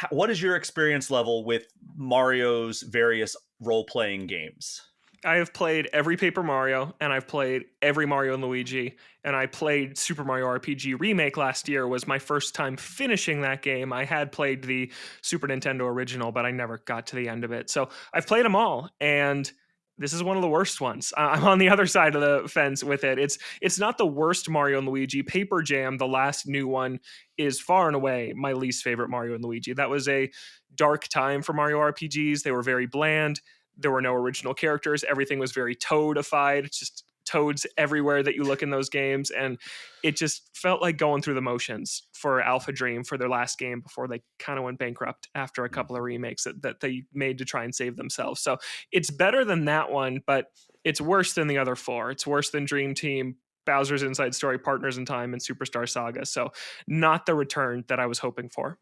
What is your experience level with Mario's various role playing games? I have played every Paper Mario, and I've played every Mario and Luigi, and I played Super Mario RPG Remake last year. Was my first time finishing that game. I had played the Super Nintendo original, but I never got to the end of it. So I've played them all, and this is one of the worst ones. I'm on the other side of the fence with it. It's not the worst Mario and Luigi. Paper Jam, the last new one, is far and away my least favorite Mario and Luigi. That was a dark time for Mario RPGs. They were very bland. There were no original characters. Everything was very toadified. It's just toads everywhere that you look in those games. And it just felt like going through the motions for Alpha Dream for their last game before they kind of went bankrupt after a couple of remakes that they made to try and save themselves. So it's better than that one, but it's worse than the other 4. It's worse than Dream Team, Bowser's Inside Story, Partners in Time, and Superstar Saga. So not the return that I was hoping for.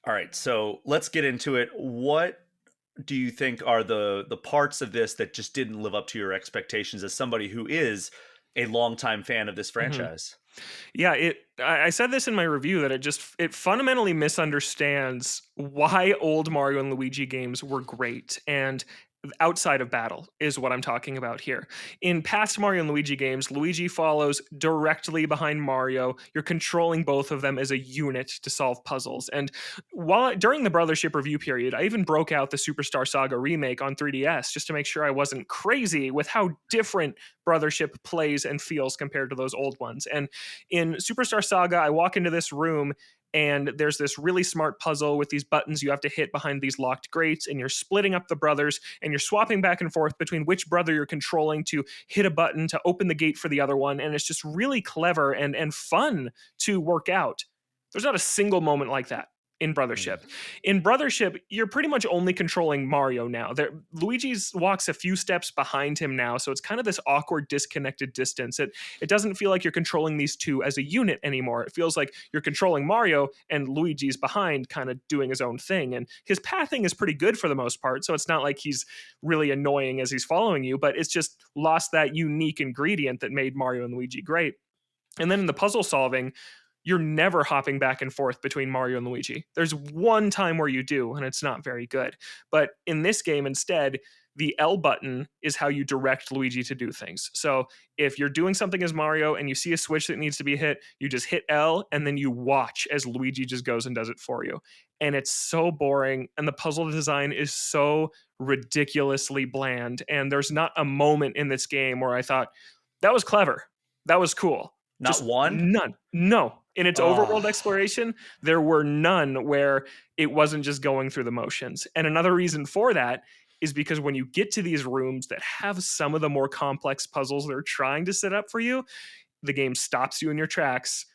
All right, so let's get into it. What do you think are the parts of this that just didn't live up to your expectations as somebody who is a longtime fan of this Mhm. franchise? Yeah, I said this in my review that it fundamentally misunderstands why old Mario and Luigi games were great and outside of battle is what I'm talking about here. In past Mario and Luigi games, Luigi follows directly behind Mario. You're controlling both of them as a unit to solve puzzles. And during the Brothership review period, I even broke out the Superstar Saga remake on 3DS just to make sure I wasn't crazy with how different Brothership plays and feels compared to those old ones. And in Superstar Saga, I walk into this room and there's this really smart puzzle with these buttons you have to hit behind these locked grates, and you're splitting up the brothers and you're swapping back and forth between which brother you're controlling to hit a button to open the gate for the other one. And it's just really clever and fun to work out. There's not a single moment like that in Mm. Brothership. In Brothership, you're pretty much only controlling Mario now. Luigi's walks a few steps behind him now, so it's kind of this awkward, disconnected distance. It doesn't feel like you're controlling these two as a unit anymore. It feels like you're controlling Mario and Luigi's behind, kind of doing his own thing. And his pathing is pretty good for the most part, so it's not like he's really annoying as he's following you, but it's just lost that unique ingredient that made Mario and Luigi great. And then in the puzzle solving, you're never hopping back and forth between Mario and Luigi. There's one time where you do, and it's not very good. But in this game, instead, the L button is how you direct Luigi to do things. So if you're doing something as Mario and you see a switch that needs to be hit, you just hit L and then you watch as Luigi just goes and does it for you. And it's so boring. And the puzzle design is so ridiculously bland. And there's not a moment in this game where I thought, that was clever. That was cool. Not Just one? none. No. In its Oh, overworld exploration, there were none where it wasn't just going through the motions. And another reason for that is because when you get to these rooms that have some of the more complex puzzles they're trying to set up for you, the game stops you in your tracks,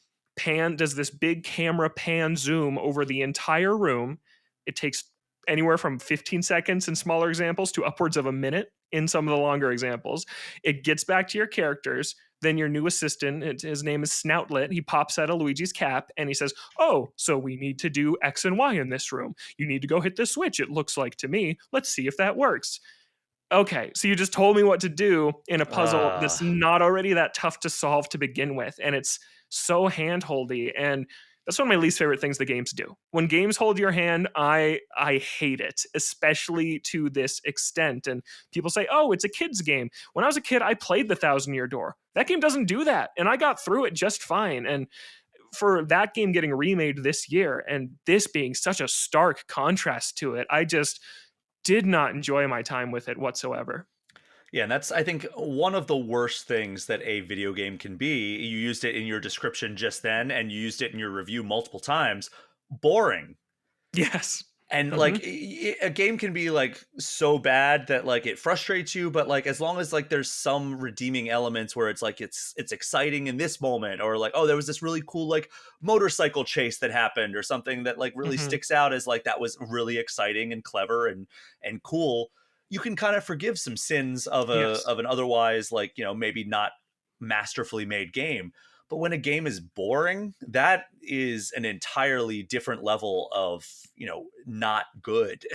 does this big camera pan zoom over the entire room. It takes anywhere from 15 seconds in smaller examples to upwards of a minute in some of the longer examples. It gets back to your characters. Then your new assistant, his name is Snoutlet. He pops out of Luigi's cap and he says, "Oh, so we need to do X and Y in this room. You need to go hit this switch, it looks like to me. Let's see if that works." Okay, so you just told me what to do in a puzzle uh, that's not already that tough to solve to begin with, and it's so handholdy, and that's one of my least favorite things the games do. When games hold your hand, I hate it, especially to this extent. And people say, "Oh, it's a kid's game." When I was a kid, I played the Thousand Year Door. That game doesn't do that, and I got through it just fine. And for that game getting remade this year and this being such a stark contrast to it, I just did not enjoy my time with it whatsoever. yeah, and that's, I think, one of the worst things that a video game can be. You used it in your description just then, and you used it in your review multiple times. Boring. Yes. And like Mhm. a game can be like so bad that like it frustrates you, but like as long as like there's some redeeming elements where it's like it's exciting in this moment, or like, oh, there was this really cool like motorcycle chase that happened, or something that like really Mhm. sticks out as like that was really exciting and clever and cool. You can kind of forgive some sins of a Yes. of an otherwise like, maybe not masterfully made game. But when a game is boring, that is an entirely different level of, not good.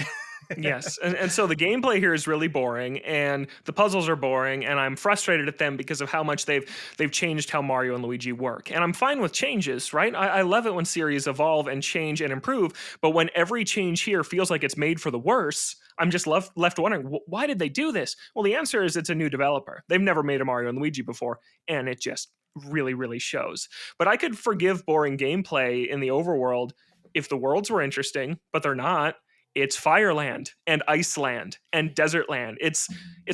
Yes, and so the gameplay here is really boring, and the puzzles are boring, and I'm frustrated at them because of how much they've changed how Mario and Luigi work. And I'm fine with changes, right? I love it when series evolve and change and improve, but when every change here feels like it's made for the worse, I'm just left wondering, why did they do this? Well, the answer is it's a new developer. They've never made a Mario and Luigi before, and it just really, really shows. But I could forgive boring gameplay in the overworld if the worlds were interesting, but they're not. It's Fireland and Iceland and Desertland. It's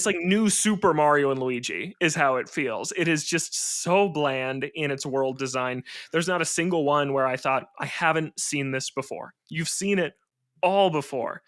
like new Super Mario and Luigi is how it feels. It is just so bland in its world design. There's not a single one where I thought I haven't seen this before. You've seen it all before.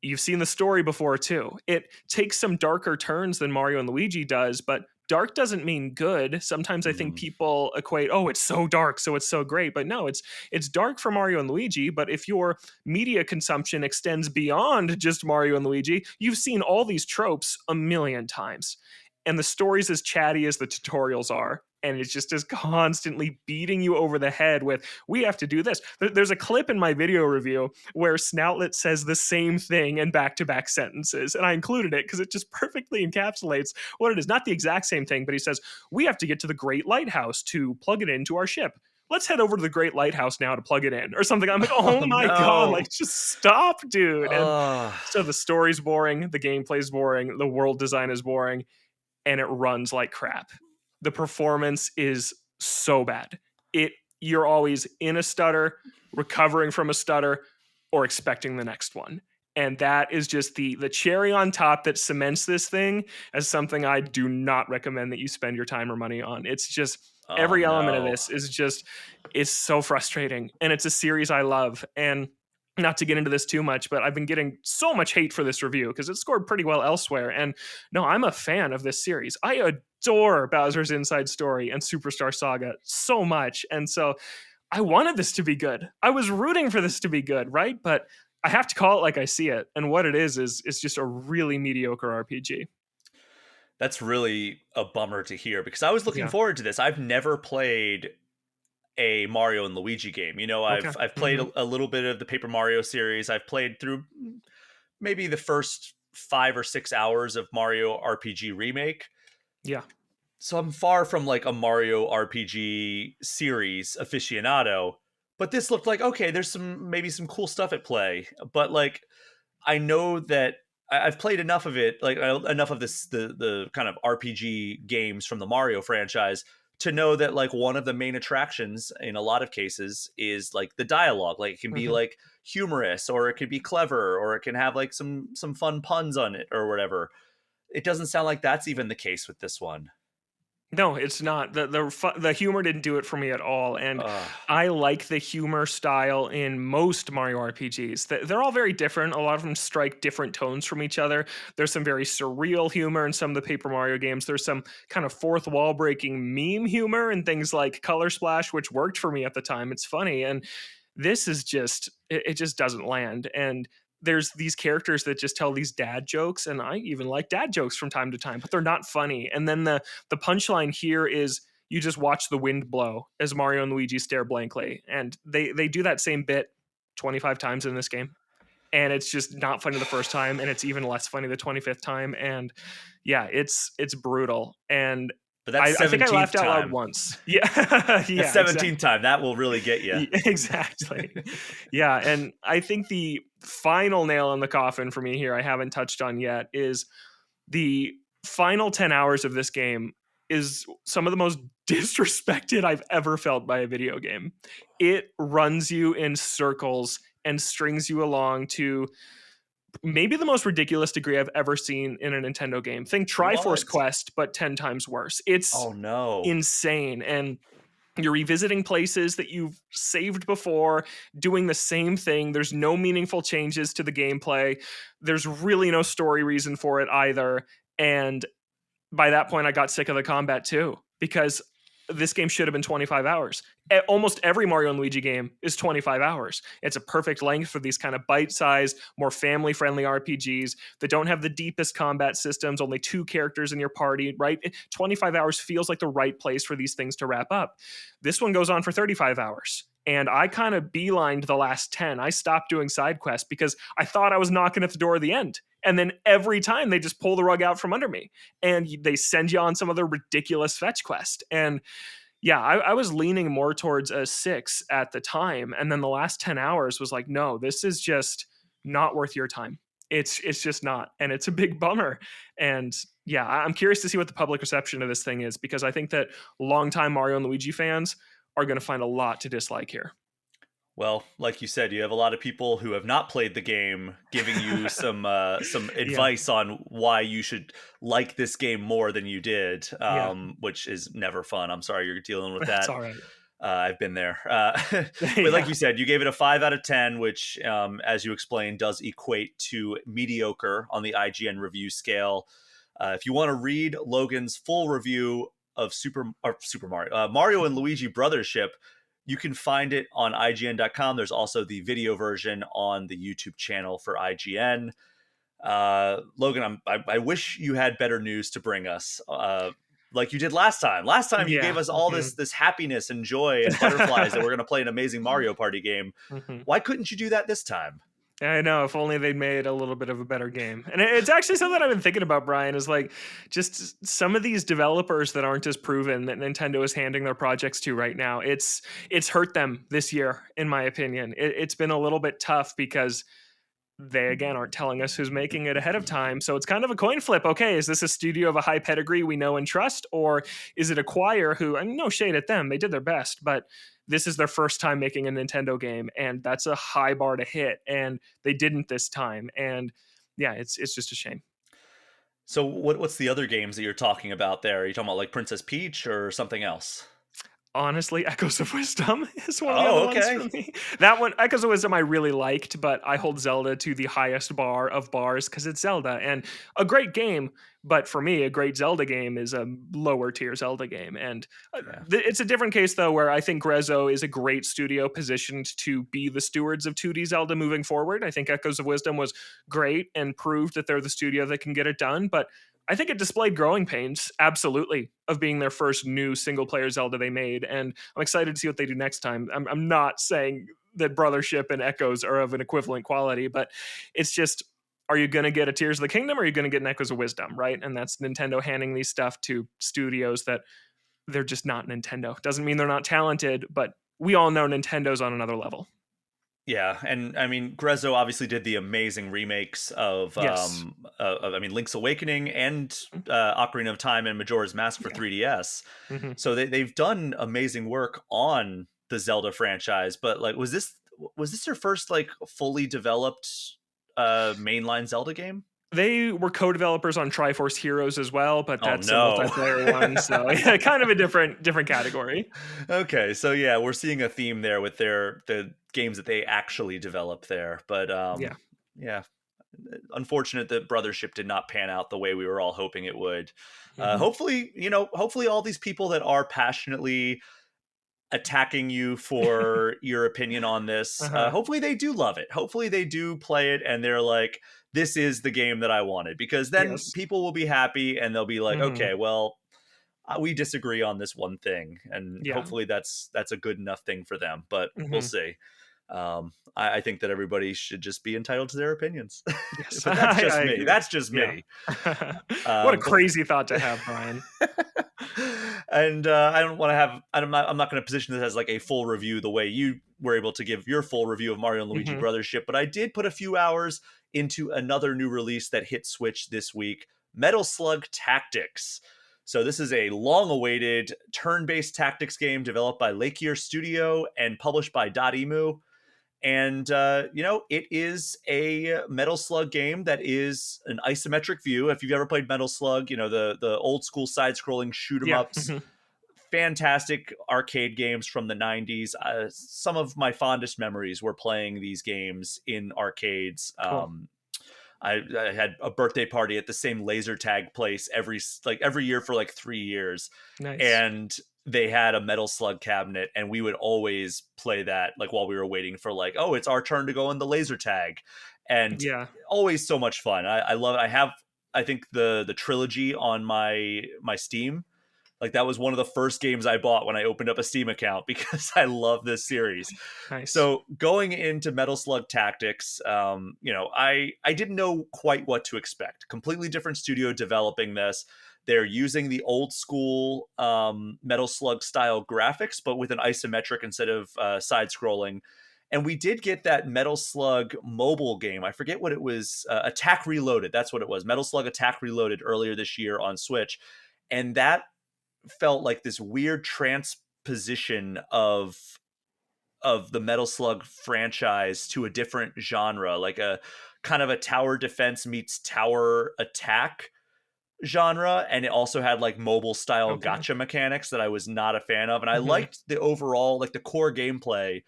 You've seen the story before too. It takes some darker turns than Mario and Luigi does, but dark doesn't mean good. Sometimes I think Mhm. people equate, "Oh, it's so dark, so it's so great." But no, it's dark for Mario and Luigi, but if your media consumption extends beyond just Mario and Luigi, you've seen all these tropes a million times. And the story's as chatty as the tutorials are, and it's just as constantly beating you over the head with, "We have to do this." There's a clip in my video review where Snoutlet says the same thing in back-to-back sentences, and I included it because it just perfectly encapsulates what it is. Not the exact same thing, but he says, "We have to get to the Great Lighthouse to plug it into our ship. Let's head over to the Great Lighthouse now to plug it in," or something. I'm like, "Oh Oh my god, no. like just stop, dude." And Uh, so the story's boring, the gameplay's boring, the world design is boring, and it runs like crap. The performance is so bad. It You're always in a stutter, recovering from a stutter, or expecting the next one. And that is just the cherry on top that cements this thing as something I do not recommend that you spend your time or money on. It's just oh every element of no. this is just it's so frustrating. And it's a series I love. And not to get into this too much, but I've been getting so much hate for this review because it scored pretty well elsewhere. And no, I'm a fan of this series. I adore Bowser's Inside Story and Superstar Saga so much. And so I wanted this to be good. I was rooting for this to be good, right? But I have to call it like I see it. And what it is just a really mediocre RPG. That's really a bummer to hear because I was looking Yeah. forward to this. I've never played a Mario and Luigi game. Okay. I've played Hmm. a little bit of the Paper Mario series. I've played through maybe the first 5 or 6 hours of Mario RPG Remake. Yeah. So I'm far from like a Mario RPG series aficionado, but this looked like okay, there's some maybe some cool stuff at play. But like I know that I've played enough of it, like enough of the kind of RPG games from the Mario franchise to know that like one of the main attractions in a lot of cases is like the dialogue. Like it can be Mhm. like humorous, or it could be clever, or it can have like some fun puns on it or whatever. It doesn't sound like that's even the case with this one. No, it's not. The humor didn't do it for me at all, and Ugh. I like the humor style in most Mario RPGs. They're all very different. A lot of them strike different tones from each other. There's some very surreal humor in some of the Paper Mario games. There's some kind of fourth wall breaking meme humor and things like Color Splash, which worked for me at the time. It's funny, and this is just it just doesn't land. And there's these characters that just tell these dad jokes, and I even like dad jokes from time to time, but they're not funny. And then the punchline here is you just watch the wind blow as Mario and Luigi stare blankly, and they do that same bit 25 times in this game, and it's just not funny the first time, and it's even less funny the 25th time. And yeah, it's brutal. And But that's I think I 17th laughed out loud time. once. Yeah. That's Yeah, 17th exactly. time. That will really get you. Exactly. Yeah, and I think the final nail in the coffin for me here, I haven't touched on yet, is the final 10 hours of this game is some of the most disrespected I've ever felt by a video game. It runs you in circles and strings you along to maybe the most ridiculous degree I've ever seen in a Nintendo game. Think Triforce What? Quest, but 10 times worse. It's Oh no. insane. And you're revisiting places that you've saved before, doing the same thing. There's no meaningful changes to the gameplay. There's really no story reason for it either. And by that point, I got sick of the combat too, because this game should have been 25 hours. Almost every Mario and Luigi game is 25 hours. It's a perfect length for these kind of bite-sized, more family-friendly RPGs that don't have the deepest combat systems, only two characters in your party, right? 25 hours feels like the right place for these things to wrap up. This one goes on for 35 hours. And I kind of beelined the last 10. I stopped doing side quests because I thought I was knocking at the door of the end. And then every time they just pull the rug out from under me and they send you on some other ridiculous fetch quest. And yeah, I was leaning more towards a 6 at the time, and then the last 10 hours was like, no, this is just not worth your time. It's just not, and it's a big bummer. And yeah, I'm curious to see what the public reception of this thing is, because I think that longtime Mario and Luigi fans are going to find a lot to dislike here. Well, like you said, you have a lot of people who have not played the game giving you some Yeah, advice on why you should like this game more than you did, yeah, which is never fun. I'm sorry you're dealing with that's that. all right. I've been there. But like Yeah, you said, you gave it a 5 out of 10, which, as you explained, does equate to mediocre on the IGN review scale. If you want to read Logan's full review of Super Mario, Mario and Luigi Brothership, you can find it on IGN.com. There's also the video version on the YouTube channel for IGN. Logan, I wish you had better news to bring us, like you did last time. Last time you yeah. gave us all Mhm. this happiness and joy and butterflies that we're going to play an amazing Mario Party game. Mhm. Why couldn't you do that this time? I know. If only they'd made a little bit of a better game. And it's actually something I've been thinking about, Brian, is like just some of these developers that aren't as proven that Nintendo is handing their projects to right now. It's hurt them this year, in my opinion. It's been a little bit tough because they again aren't telling us who's making it ahead of time. So it's kind of a coin flip. Okay, is this a studio of a high pedigree we know and trust, or is it Acquire who, and no shade at them, they did their best, but this is their first time making a Nintendo game, and that's a high bar to hit, and they didn't this time. And yeah, it's just a shame. So what's the other games that you're talking about there? Are you talking about like Princess Peach or something else? Honestly, Echoes of Wisdom is one of the other Oh, ones okay. for me. That one, Echoes of Wisdom, I really liked, but I hold Zelda to the highest bar of bars because it's Zelda and a great game. But for me, a great Zelda game is a lower tier Zelda game. And Yeah. it's a different case, though, where I think Grezzo is a great studio positioned to be the stewards of 2D Zelda moving forward. I think Echoes of Wisdom was great and proved that they're the studio that can get it done. But I think it displayed growing pains, absolutely, of being their first new single player Zelda they made. And I'm excited to see what they do next time. I'm not saying that Brothership and Echoes are of an equivalent quality, but it's just, are you going to get a Tears of the Kingdom or are you going to get an Echoes of Wisdom, right? And that's Nintendo handing these stuff to studios that they're just not Nintendo. Doesn't mean they're not talented, but we all know Nintendo's on another level. Yeah, and I mean, Grezzo obviously did the amazing remakes Yes. I mean, Link's Awakening and Mm, Ocarina of Time and Majora's Mask for yeah. 3DS. Hmm. So they've done amazing work on the Zelda franchise. But like, was this your first like fully developed mainline Zelda game? They were co-developers on Triforce Heroes as well, but Oh that's a no. multiplayer one, so yeah, kind of a different category. Okay, so yeah, we're seeing a theme there with the games that they actually develop there. But Yeah. yeah, unfortunate that Brothership did not pan out the way we were all hoping it would. Hmm. Hopefully, hopefully all these people that are passionately attacking you for your opinion on this, Uh-huh. hopefully they do love it. Hopefully they do play it and they're like, this is the game that I wanted, because then Yes. people will be happy and they'll be like, Hmm. okay, well, we disagree on this one thing, and Yeah. hopefully that's a good enough thing for them. But we'll Hmm. see. I think that everybody should just be entitled to their opinions, Yes, but that's I just me. agree. That's just Yeah. me. What a Um, crazy thought to have, Brian. and I don't want to have. I'm not going to position this as like a full review the way you were able to give your full review of Mario and Luigi Hmm. Brothership, but I did put a few hours into another new release that hit Switch this week, Metal Slug Tactics. So this is a long-awaited turn-based tactics game developed by Lake Year Studio and published by Dotemu. And it is a Metal Slug game that is an isometric view. If you've ever played Metal Slug, the old school side-scrolling shoot 'em Yeah. ups, fantastic arcade games from the 90s. Some of my fondest memories were playing these games in arcades. Cool. I had a birthday party at the same laser tag place every year for like 3 years, Nice. and they had a Metal Slug cabinet, and we would always play that like while we were waiting for like, oh, it's our turn to go in the laser tag, and Yeah. always so much fun. I love it. I have, I think, the trilogy on my Steam. Like that was one of the first games I bought when I opened up a Steam account because I love this series. Nice. So going into Metal Slug Tactics, I didn't know quite what to expect. Completely different studio developing this. They're using the old school Metal Slug style graphics, but with an isometric instead of side scrolling. And we did get that Metal Slug mobile game. I forget what it was. Attack Reloaded. That's what it was. Metal Slug Attack Reloaded earlier this year on Switch. And that felt like this weird transposition of the Metal Slug franchise to a different genre, like a kind of a tower defense meets tower attack genre. And it also had like mobile style Okay. gotcha mechanics that I was not a fan of. And I Hmm. liked the overall, like the core gameplay,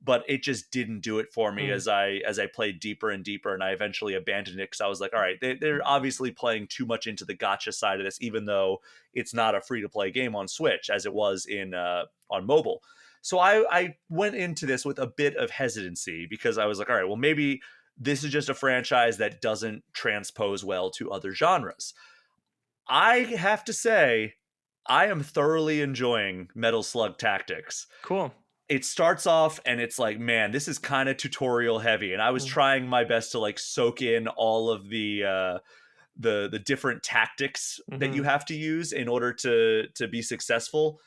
but it just didn't do it for me Mm. as I played deeper and deeper, and I eventually abandoned it because I was like, all right, they're obviously playing too much into the gotcha side of this, even though it's not a free to play game on Switch as it was in on mobile. So I went into this with a bit of hesitancy because I was like, all right, well, maybe this is just a franchise that doesn't transpose well to other genres. I have to say, I am thoroughly enjoying Metal Slug Tactics. Cool. It starts off and it's like, man, this is kind of tutorial heavy, and I was Mm. trying my best to like soak in all of the different tactics that Hmm. you have to use in order to be successful.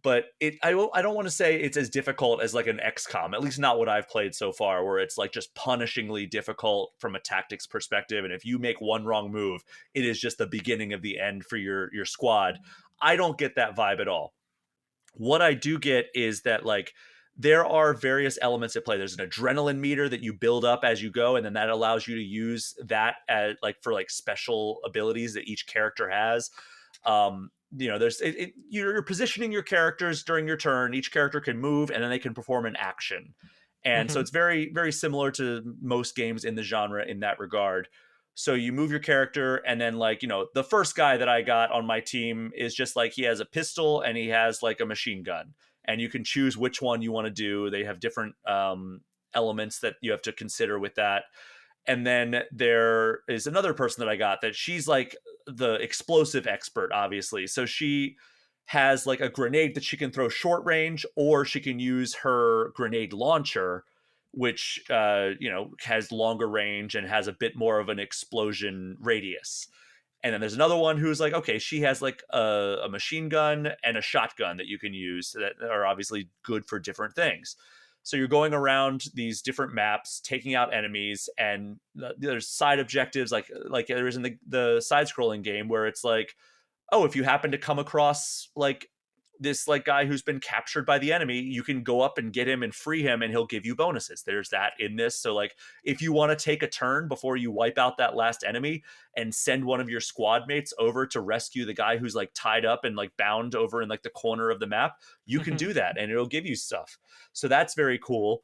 But I don't want to say it's as difficult as like an XCOM, at least not what I've played so far, where it's like just punishingly difficult from a tactics perspective, and if you make one wrong move, it is just the beginning of the end for your squad. I don't get that vibe at all. What I do get is that like there are various elements at play. There's an adrenaline meter that you build up as you go, and then that allows you to use that as like for like special abilities that each character has. You're positioning your characters during your turn. Each character can move, and then they can perform an action. And so Hmm. it's very, very similar to most games in the genre in that regard. So you move your character, and then like the first guy that I got on my team is just like he has a pistol and he has like a machine gun, and you can choose which one you want to do. They have different elements that you have to consider with that. And then there is another person that I got that she's like the explosive expert, obviously. So she has like a grenade that she can throw short range, or she can use her grenade launcher, which has longer range and has a bit more of an explosion radius. And then there's another one who's like, okay, she has like a machine gun and a shotgun that you can use that are obviously good for different things. So you're going around these different maps, taking out enemies, and there's side objectives like there is in the side scrolling game where it's like, oh, if you happen to come across like this like guy who's been captured by the enemy, you can go up and get him and free him and he'll give you bonuses. There's that in this. So like if you want to take a turn before you wipe out that last enemy and send one of your squad mates over to rescue the guy who's like tied up and like bound over in like the corner of the map, you can do that and it'll give you stuff. So that's very cool.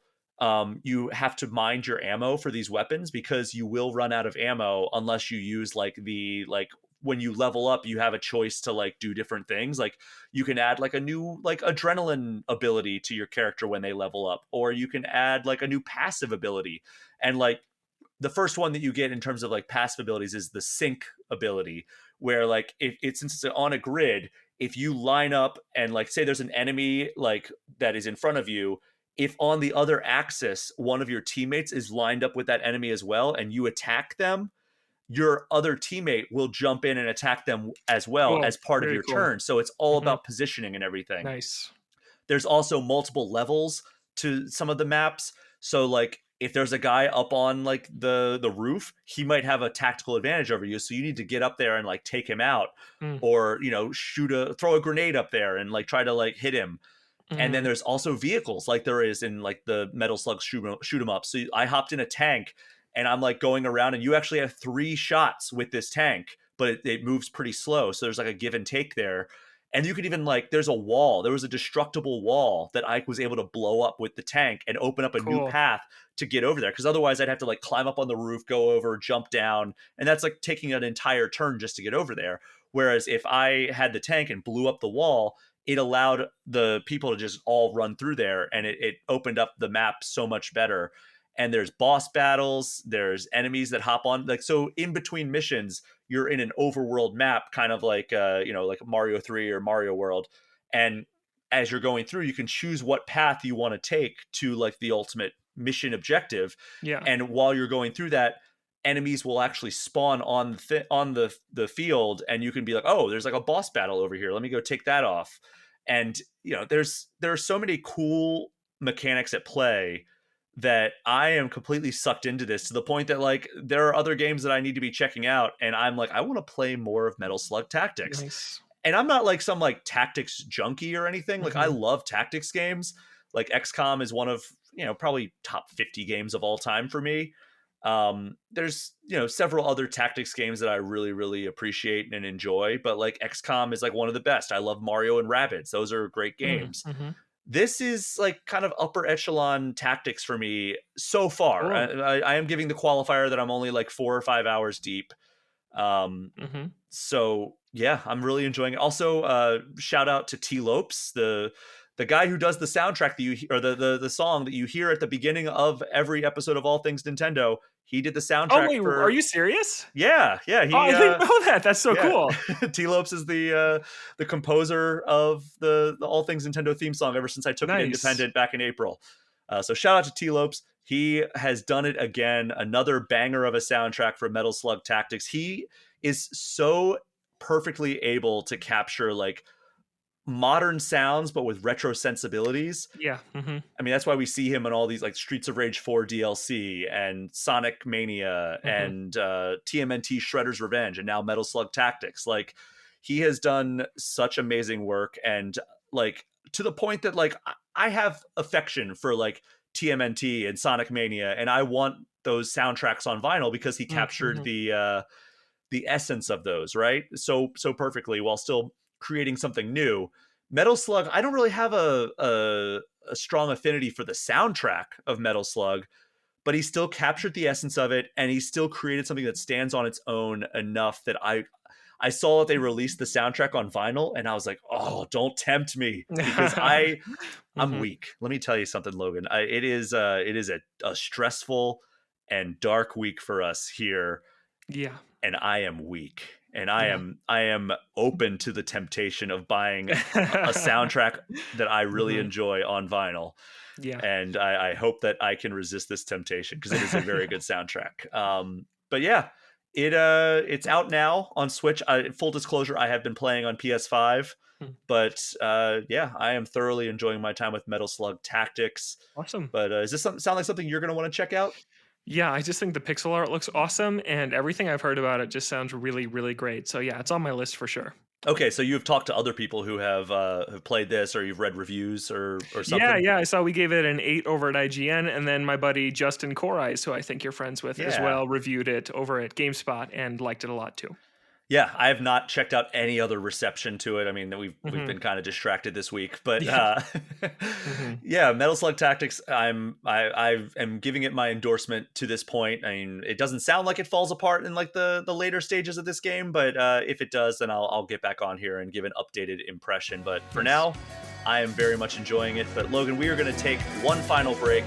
You have to mind your ammo for these weapons because you will run out of ammo unless you use like the like when you level up, you have a choice to like do different things. Like you can add like a new like adrenaline ability to your character when they level up, or you can add like a new passive ability. And like the first one that you get in terms of like passive abilities is the sync ability, where like if it's since it's on a grid, if you line up and like say there's an enemy like that is in front of you, if on the other axis one of your teammates is lined up with that enemy as well and you attack them, your other teammate will jump in and attack them as well Cool. as part of Very your cool. turn. So it's all about positioning and everything. Nice. There's also multiple levels to some of the maps. So like if there's a guy up on like the roof, he might have a tactical advantage over you. So you need to get up there and like take him out, Mm. or you know throw a grenade up there and like try to like hit him. And then Mm. there's also vehicles like there is in like the Metal Slug shoot 'em up. So I hopped in a tank and I'm like going around, and you actually have 3 shots with this tank, but it moves pretty slow. So there's like a give and take there. And you could even like there's a wall. There was a destructible wall that I was able to blow up with the tank and open up a new Cool. path to get over there. Because otherwise I'd have to like climb up on the roof, go over, jump down, and that's like taking an entire turn just to get over there. Whereas if I had the tank and blew up the wall, it allowed the people to just all run through there, and it opened up the map so much better. And there's boss battles, there's enemies that hop on, like so in between missions you're in an overworld map, kind of like you know, like Mario 3 or Mario World. And as you're going through, you can choose what path you want to take to like the ultimate mission objective. Yeah. And while you're going through that, enemies will actually spawn on the field, and you can be like, oh, there's like a boss battle over here, let me go take that off. And you know, there are so many cool mechanics at play that I am completely sucked into this, to the point that like there are other games that I need to be checking out, and I'm like, I want to play more of Metal Slug Tactics. Nice. And I'm not like some like tactics junkie or anything. Like I love tactics games. Like XCOM is one of, you know, probably top 50 games of all time for me. There's, you know, several other tactics games that I really, really appreciate and enjoy, but like XCOM is like one of the best. I love Mario and Rabbids. Those are great games. Mm-hmm. This is like kind of upper echelon tactics for me so far. Cool. I am giving the qualifier that I'm only like 4 or 5 hours deep. Um, Mm-hmm. so yeah, I'm really enjoying it. Also, shout out to T Lopes, the guy who does the soundtrack that you or the song that you hear at the beginning of every episode of All Things Nintendo. He did the Oh soundtrack wait, are for you serious? yeah Oh, he I didn't know that. That's so yeah. cool. T Lopes is the composer of the All Things Nintendo theme song ever since I took it Nice. independent back in April. So shout out to T Lopes. He has done it again. Another banger of a soundtrack for Metal Slug Tactics. He is so perfectly able to capture like modern sounds but with retro sensibilities. Yeah. Mm-hmm. I mean, that's why we see him in all these like Streets of Rage 4 DLC and Sonic Mania Mm-hmm. and TMNT Shredder's Revenge and now Metal Slug Tactics. Like he has done such amazing work, and like to the point that like I have affection for like TMNT and Sonic Mania, and I want those soundtracks on vinyl because he captured Mm-hmm. the essence of those, right? So perfectly while still creating something new. Metal Slug, I don't really have a strong affinity for the soundtrack of Metal Slug, but he still captured the essence of it, and he still created something that stands on its own enough that I saw that they released the soundtrack on vinyl, and I was like, oh, don't tempt me, because I'm Mm-hmm. weak. Let me tell you something, Logan. It is a stressful and dark week for us here, Yeah. and I am weak. And Yeah. I am open to the temptation of buying a soundtrack that I really Mm-hmm. enjoy on vinyl. Yeah. And I hope that I can resist this temptation because it is a very good soundtrack. But yeah, It's out now on Switch. Full disclosure, I have been playing on PS5, Hmm. but yeah, I am thoroughly enjoying my time with Metal Slug Tactics. Awesome. But is this something sound like something you're going to want to check out? Yeah, I just think the pixel art looks awesome, and everything I've heard about it just sounds really, really great. So yeah, it's on my list for sure. Okay, so you've talked to other people who have played this, or you've read reviews, or Yeah, something. yeah, I saw we gave it an 8 over at IGN, and then my buddy Justin Coreyes, who I think you're friends with as Yeah. well, reviewed it over at GameSpot and liked it a lot too. Yeah, I have not checked out any other reception to it. I mean, we've Hmm. been kind of distracted this week, but Yeah. Hmm. yeah, Metal Slug Tactics. I am giving it my endorsement to this point. I mean, it doesn't sound like it falls apart in like the later stages of this game, but if it does, then I'll get back on here and give an updated impression. But for Nice. now, I am very much enjoying it. But Logan, we are going to take one final break,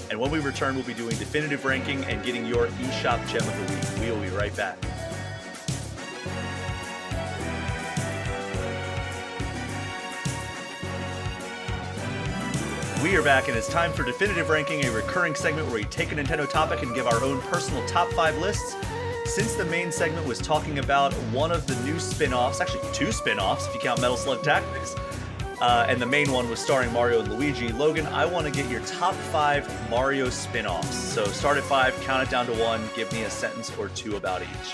and when we return, we'll be doing definitive ranking and getting your eShop gem of the week. We will be right back. We are back, and it's time for Definitive Ranking, a recurring segment where we take a Nintendo topic and give our own personal top 5 lists. Since the main segment was talking about one of the new spin-offs, actually 2 spin-offs if you count Metal Slug Tactics, and the main one was starring Mario and Luigi, Logan, I want to get your top 5 Mario spin-offs. So start at 5, count it down to 1, give me a sentence or 2 about each.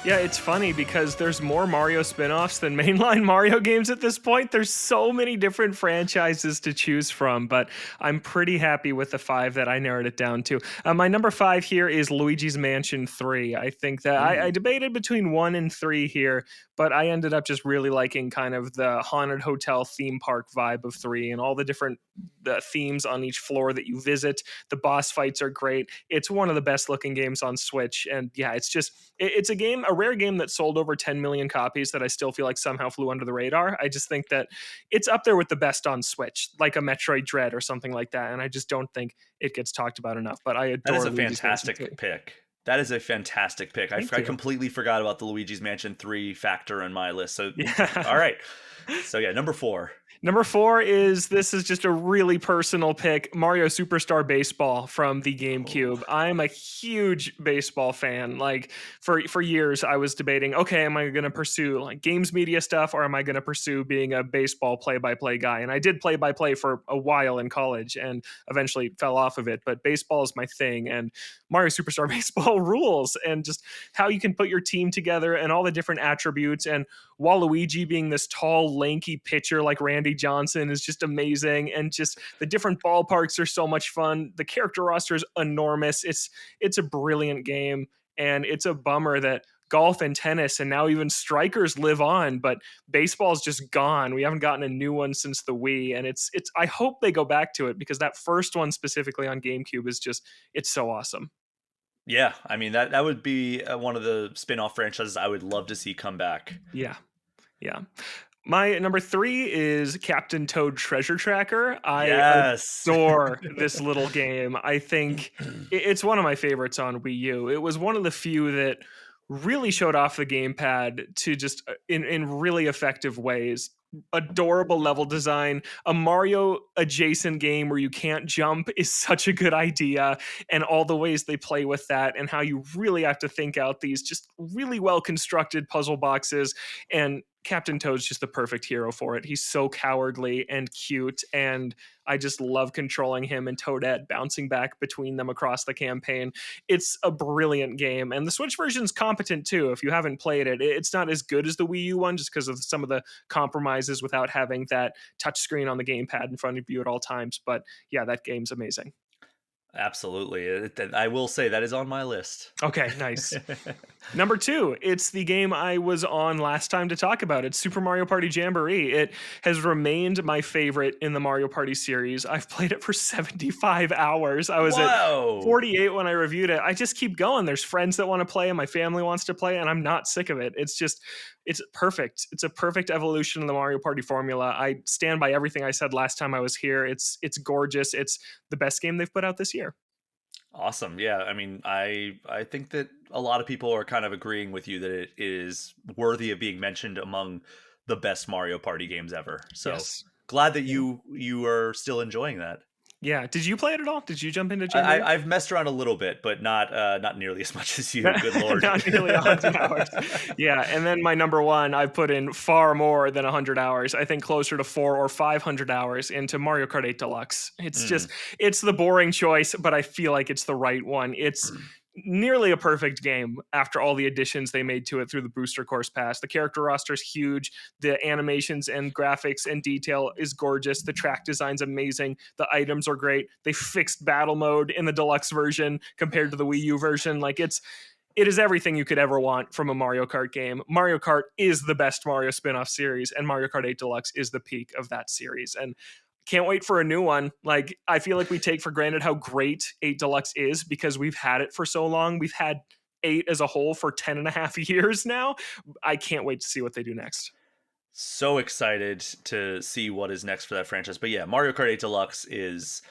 Yeah, it's funny because there's more Mario spin-offs than mainline Mario games at this point. There's so many different franchises to choose from, but I'm pretty happy with the 5 that I narrowed it down to. My number 5 here is Luigi's Mansion 3. I think that I Ooh. debated between 1 and 3 here, but I ended up just really liking kind of the haunted hotel theme park vibe of 3 and all the different themes on each floor that you visit. The boss fights are great. It's one of the best looking games on Switch, and yeah, it's a game, a rare game that sold over 10 million copies that I still feel like somehow flew under the radar. I just think that it's up there with the best on Switch, like a Metroid Dread or something like that, and I just don't think it gets talked about enough. But I That is adore a Luigi's Mansion 3. fantastic pick. That is a fantastic pick. Thank I you. completely forgot about the Luigi's Mansion 3 factor in my list. So, all Yeah. right. So, yeah, number 4. Number 4 is this is just a really personal pick, Mario Superstar Baseball from the Oh, GameCube. I'm a huge baseball fan. Like for years I was debating, okay, am I going to pursue like games media stuff or am I going to pursue being a baseball play-by-play guy? And I did play-by-play for a while in college and eventually fell off of it, but baseball is my thing and Mario Superstar Baseball rules and just how you can put your team together and all the different attributes and Waluigi being this tall, lanky pitcher like Randy Johnson is just amazing, and just the different ballparks are so much fun. The character roster is enormous. It's a brilliant game, and it's a bummer that golf and tennis and now even strikers live on, but baseball's just gone. We haven't gotten a new one since the Wii, and it's. I hope they go back to it because that first one specifically on GameCube is just it's so awesome. yeah. I mean, that would be one of the spin off franchises I would love to see come back. Yeah, yeah. My number 3 is Captain Toad Treasure Tracker. I Yes. adore this little game. I think it's one of my favorites on Wii U. It was one of the few that really showed off the gamepad to just in really effective ways. Adorable level design. A Mario adjacent game where you can't jump is such a good idea, and all the ways they play with that, and how you really have to think out these just really well constructed puzzle boxes. And Captain Toad's just the perfect hero for it. He's so cowardly and cute, and I just love controlling him and Toadette bouncing back between them across the campaign. It's a brilliant game, and the Switch version's competent too. If you haven't played it, it's not as good as the Wii U one just because of some of the compromises without having that touchscreen on the gamepad in front of you at all times. But yeah, that game's amazing. Absolutely. I will say that is on my list. Okay, nice. Number 2, it's the game I was on last time to talk about. It's Super Mario Party Jamboree. It has remained my favorite in the Mario Party series. I've played it for 75 hours. I was at Whoa. 48 when I reviewed it. I just keep going. There's friends that want to play and my family wants to play and I'm not sick of it. It's perfect. It's a perfect evolution of the Mario Party formula. I stand by everything I said last time I was here. It's gorgeous. It's the best game they've put out this year. Awesome. Yeah, I mean, I think that a lot of people are kind of agreeing with you that it is worthy of being mentioned among the best Mario Party games ever. So Yes. glad that Yeah. you are still enjoying that. Yeah. Did you play it at all? Did you jump into Jamboree? I've messed around a little bit, but not nearly as much as you. Good lord. Not nearly 100 hours. Yeah, and then my number 1, I've put in far more than 100 hours. I think closer to 4 or 500 hours into Mario Kart 8 Deluxe. It's just Mm. it's the boring choice, but I feel like it's the right one. It's nearly a perfect game after all the additions they made to it through the booster course pass. The character roster is huge. The animations and graphics and detail is gorgeous. The track design's amazing. The items are great. They fixed battle mode in the deluxe version compared to the Wii U version. Like it is everything you could ever want from a Mario Kart game. Mario Kart is the best Mario spin-off series, and Mario Kart 8 Deluxe is the peak of that series. And can't wait for a new one. Like, I feel like we take for granted how great 8 Deluxe is because we've had it for so long. We've had 8 as a whole for 10 and a half years now. I can't wait to see what they do next. So excited to see what is next for that franchise. But yeah, Mario Kart 8 Deluxe is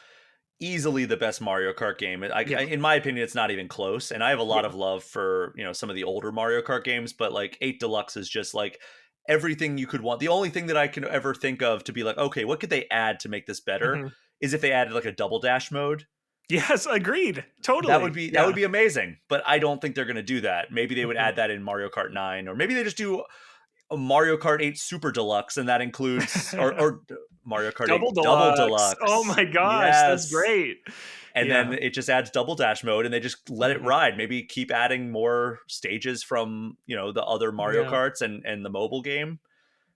easily the best Mario Kart game. Yeah. In my opinion, it's not even close. And I have a lot Yeah. of love for, some of the older Mario Kart games, but like 8 Deluxe is just like everything you could want. The only thing that I can ever think of to be like, okay, what could they add to make this better Mhm. is if they added like a double dash mode. Yes, agreed. That would Totally. be that Yeah. would be amazing, but I don't think they're going to do that. Maybe they would Mhm. add that in Mario Kart 9, or maybe they just do a Mario Kart 8 Super Deluxe, and that includes or Mario Kart Double 8 Double Deluxe. Oh Deluxe. my gosh, that's Yes. great. And then Yeah. it just adds double dash mode and they just let it Mhm. ride. Maybe keep adding more stages from, the other Mario Yeah. Karts and the mobile game.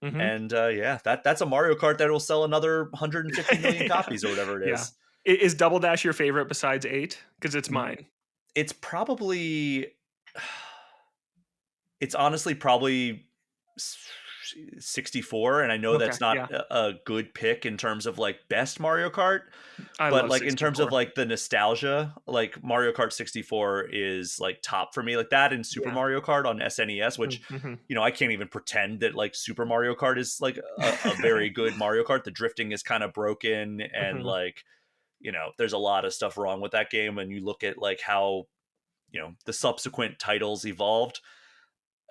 Mhm. And yeah, that's a Mario Kart that will sell another 150 million Yeah. copies or whatever it Yeah. is. Is Double Dash your favorite besides 8? Because it's Mm, mine. It's probably it's honestly probably 64, and I know Okay, that's not yeah. a good pick in terms of like best Mario Kart, I but love like in terms of 64. like the nostalgia, like Mario Kart 64 is like top for me, like that and Super Yeah. Mario Kart on SNES, which Mhm. I can't even pretend that like Super Mario Kart is like a very good Mario Kart. The drifting is kind of broken, and Mhm. like there's a lot of stuff wrong with that game. And you look at like how the subsequent titles evolved,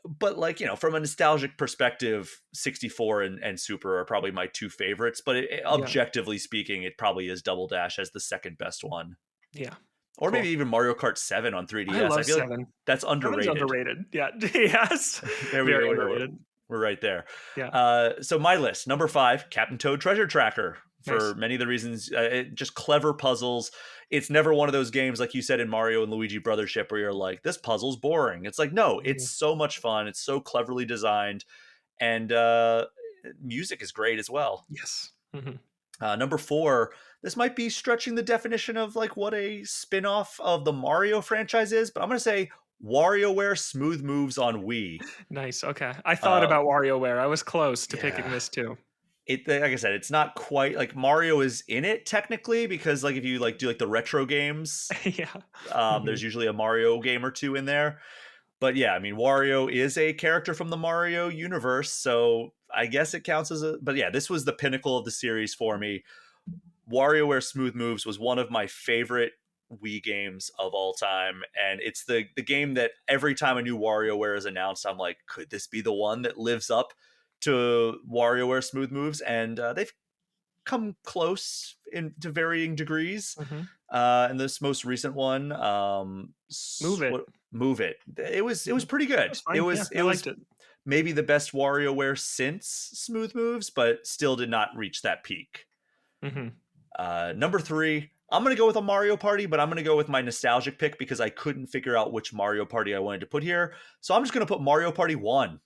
but like from a nostalgic perspective, 64 and Super are probably my two favorites, but Yeah. objectively speaking, it probably is Double Dash as the second best one, Yeah. or maybe Cool. even Mario Kart 7 on I 3DS. I love feel like 7. that's 7's underrated. underrated. Yeah. Yes. There we Very go. underrated. We're right there. Yeah. So my list, number 5, Captain Toad Treasure Tracker. For Nice. many of the reasons, just clever puzzles. It's never one of those games like you said in Mario and Luigi Brothership where you're like, this puzzle's boring. It's like, no, it's Mhm. so much fun. It's so cleverly designed, and music is great as well. Yes. Mhm. Number 4, this might be stretching the definition of like what a spin-off of the Mario franchise is, but I'm gonna say WarioWare Smooth Moves on Wii. Nice. Okay. I thought Uh, about WarioWare. I was close to picking yeah, this too. like I said, it's not quite like Mario is in it technically because like if you like do like the retro games, Yeah. there's Mhm. usually a Mario game or two in there. But yeah, I mean, Wario is a character from the Mario universe, so I guess it counts as a. But yeah, this was the pinnacle of the series for me. WarioWare Smooth Moves was one of my favorite Wii games of all time, and it's the game that every time a new WarioWare is announced, I'm like, could this be the one that lives up to WarioWare Smooth Moves? And they've come close in to varying degrees. Mhm. And this most recent one, Move it. what Move It? It was Mhm. pretty good. That's It fine. Yeah, was I it liked was it. maybe the best WarioWare since Smooth Moves, but still did not reach that peak. Mhm. Number 3, I'm gonna go with a Mario Party, but I'm gonna go with my nostalgic pick because I couldn't figure out which Mario Party I wanted to put here. So I'm just gonna put Mario Party 1,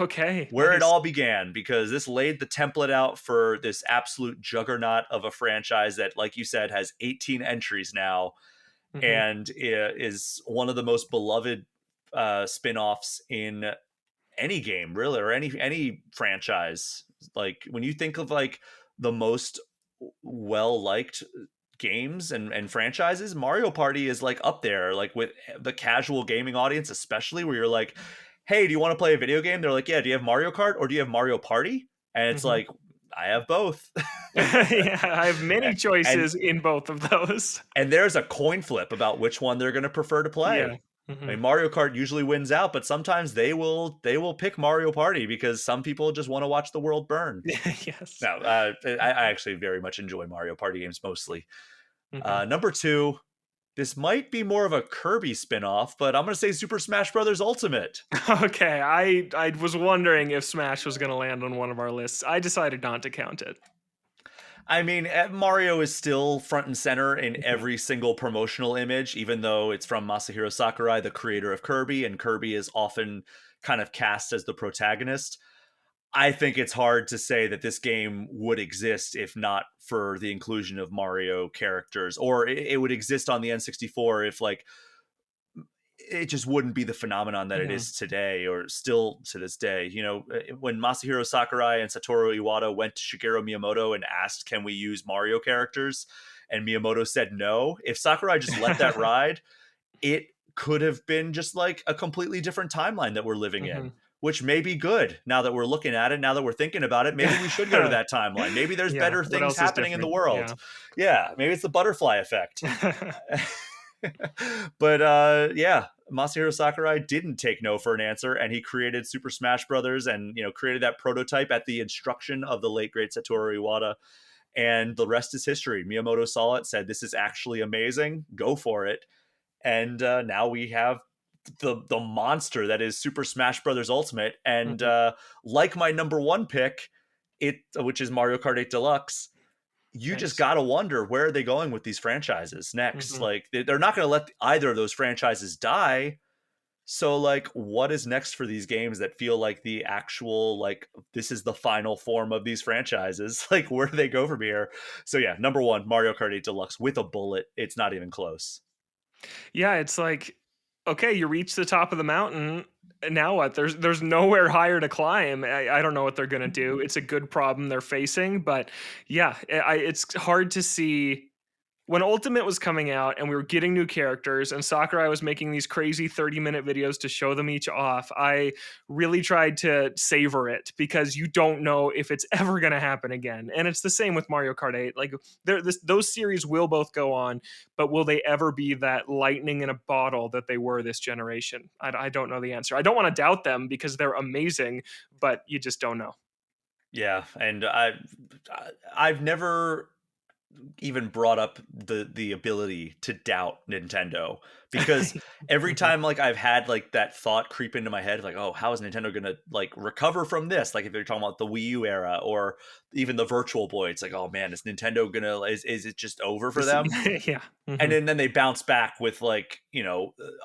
Okay, where it nice. all began, because this laid the template out for this absolute juggernaut of a franchise that, like you said, has 18 entries now Mhm. and is one of the most beloved spin-offs in any game, really, or any franchise. Like when you think of like the most well liked games and franchises, Mario Party is like up there, like with the casual gaming audience, especially where you're like, hey, do you want to play a video game? They're like, yeah, do you have Mario Kart or do you have Mario Party? And it's Mhm. like, I have both. Yeah, I have many and choices in both of those. and there's a coin flip about which one they're going to prefer to Yeah. play. I Mhm. mean, Mario Kart usually wins out, but sometimes they will pick Mario Party because some people just want to watch the world burn. Yes. No, I actually very much enjoy Mario Party games mostly. Mhm. Number two, this might be more of a Kirby spinoff, but I'm going to say Super Smash Bros. Ultimate. Okay, I was wondering if Smash was gonna land on one of our lists. I decided not to count it. I mean, Mario is still front and center in Mhm. every single promotional image, even though it's from Masahiro Sakurai, the creator of Kirby, and Kirby is often kind of cast as the protagonist. I think it's hard to say that this game would exist if not for the inclusion of Mario characters, or it would exist on the N64 if like it just wouldn't be the phenomenon that it Mhm. is today or still to this day. When Masahiro Sakurai and Satoru Iwata went to Shigeru Miyamoto and asked, can we use Mario characters? And Miyamoto said no. If Sakurai just let that ride, it could have been just like a completely different timeline that we're living in, Mhm. which may be good now that we're looking at it, now that we're thinking about it. Maybe we should go to that timeline. Maybe there's Yeah, better what things else is happening in the different? world. Yeah. Yeah, maybe it's the butterfly effect. But yeah, Masahiro Sakurai didn't take no for an answer, and he created Super Smash Brothers, and created that prototype at the instruction of the late great Satoru Iwata. And the rest is history. Miyamoto saw it, said, "This is actually amazing. Go for it." And now we have the monster that is Super Smash Brothers Ultimate. And Mhm. like my number one pick, which is Mario Kart 8 Deluxe, you just Nice. got to wonder where are they going with these franchises next. Mhm. Like they're not going to let either of those franchises die. So like what is next for these games that feel like the actual like this is the final form of these franchises? Like where do they go from here? So yeah, number one, Mario Kart 8 Deluxe with a bullet. It's not even close. Yeah, it's like, okay, you reach the top of the mountain, and now what? There's nowhere higher to climb. I don't know what they're gonna do. It's a good problem they're facing, but yeah, it's hard to see when Ultimate was coming out and we were getting new characters and Sakurai was making these crazy 30-minute videos to show them each off, I really tried to savor it because you don't know if it's ever going to happen again. And it's the same with Mario Kart 8. Like those series will both go on, but will they ever be that lightning in a bottle that they were this generation? I don't know the answer. I don't want to doubt them because they're amazing, but you just don't know. Yeah, and I've never even brought up the ability to doubt Nintendo, because every Mhm. time like I've had like that thought creep into my head like, oh, how is Nintendo gonna like recover from this? Like if you're talking about the Wii U era or even the Virtual Boy, it's like, oh man, is Nintendo gonna is it just over for This, them? yeah. And Mhm. then they bounce back with like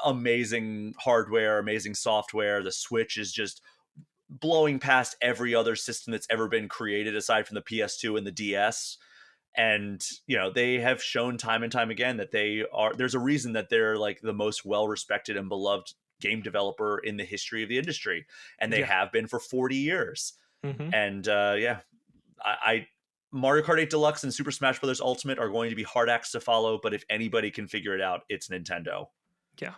amazing hardware, amazing software. The Switch is just blowing past every other system that's ever been created aside from the PS2 and the DS. And they have shown time and time again that there's a reason that they're like the most well respected and beloved game developer in the history of the industry, and they Yeah. have been for 40 years. Mhm. And yeah, I Mario Kart 8 Deluxe and Super Smash Bros. Ultimate are going to be hard acts to follow, but if anybody can figure it out, it's Nintendo. Yeah.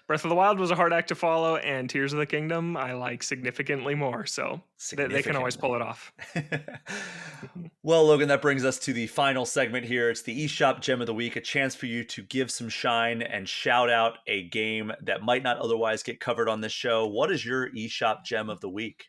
Breath of the Wild was a hard act to follow, and Tears of the Kingdom I like significantly more. So they can always Significantly. pull it off. Mhm. Well, Logan, that brings us to the final segment here. It's the eShop Gem of the Week, a chance for you to give some shine and shout out a game that might not otherwise get covered on this show. What is your eShop Gem of the Week?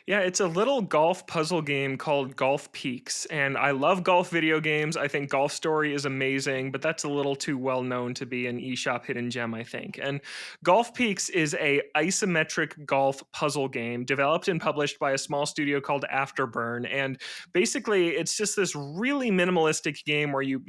Yeah, it's a little golf puzzle game called Golf Peaks. And I love golf video games. I think Golf Story is amazing, but that's a little too well known to be an eShop hidden gem, I think. And Golf Peaks is a isometric golf puzzle game developed and published by a small studio called Afterburn. And basically, it's just this really minimalistic game where you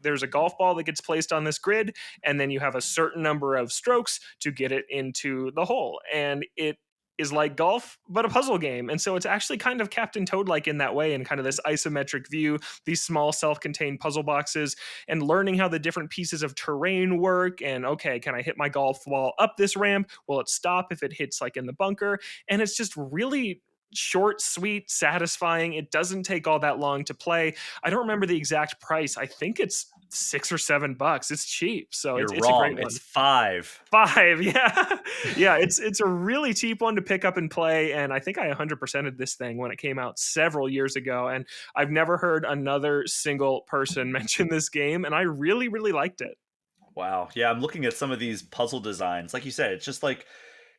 there's a golf ball that gets placed on this grid, and then you have a certain number of strokes to get it into the hole. And it is like golf, but a puzzle game. And so it's actually kind of Captain Toad like in that way, and kind of this isometric view, these small self contained puzzle boxes, and learning how the different pieces of terrain work. And okay, can I hit my golf ball up this ramp? Will it stop if it hits like in the bunker? And it's just really short, sweet, satisfying. It doesn't take all that long to play. I don't remember the exact price. I think it's $6 or $7. It's cheap. So You're it's a wrong. great It's one. 5. 5, yeah. Yeah, it's a really cheap one to pick up and play, and I think I 100%ed this thing when it came out several years ago, and I've never heard another single person mention this game, and I really, really liked it. Wow. Yeah, I'm looking at some of these puzzle designs. Like you said, it's just like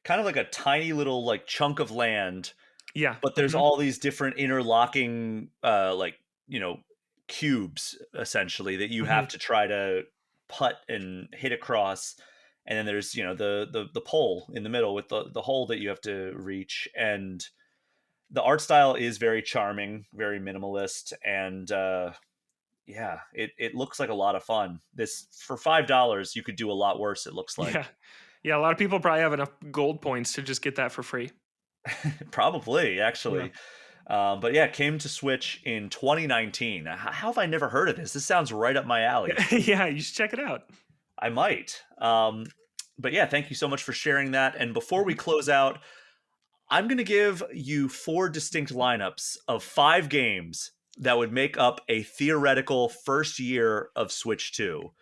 kind of like a tiny little like chunk of land, Yeah, but there's mhm, all these different interlocking like, you know, cubes essentially that you Hmm. have to try to putt and hit across, and then there's the pole in the middle with the hole that you have to reach. And the art style is very charming, very minimalist, and yeah, it looks like a lot of fun. This for $5, you could do a lot worse. It looks Yeah. like. Yeah. A lot of people probably have enough gold points to just get that for free. Probably Yeah. actually. But yeah, it came to Switch in 2019. How have I never heard of this? This sounds right up my alley. Yeah. You should check it out. I might. But yeah, thank you so much for sharing that. And before we Mhm. close out, I'm going to give you four distinct lineups of 5 games that would make up a theoretical first year of Switch 2.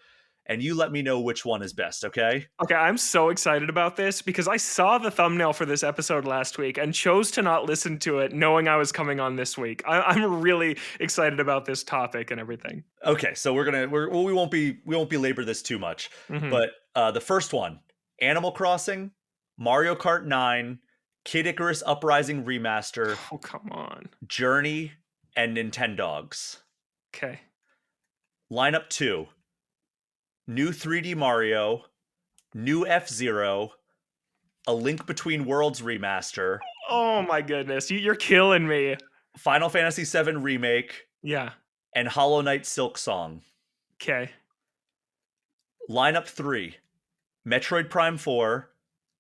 And you let me know which one is best, okay? Okay, I'm so excited about this because I saw the thumbnail for this episode last week and chose to not listen to it, knowing I was coming on this week. I'm really excited about this topic and everything. Okay, so we won't belabor this too much. Hmm. But the first one, Animal Crossing, Mario Kart 9, Kid Icarus Uprising Remaster, Oh, come on. Journey, and Nintendogs. Okay. Lineup 2, New 3D Mario, New F-Zero, A Link Between Worlds Remaster, Oh my goodness, you're killing me. Final Fantasy VII Remake, Yeah. and Hollow Knight Silk Song. Okay. Lineup 3, Metroid Prime 4,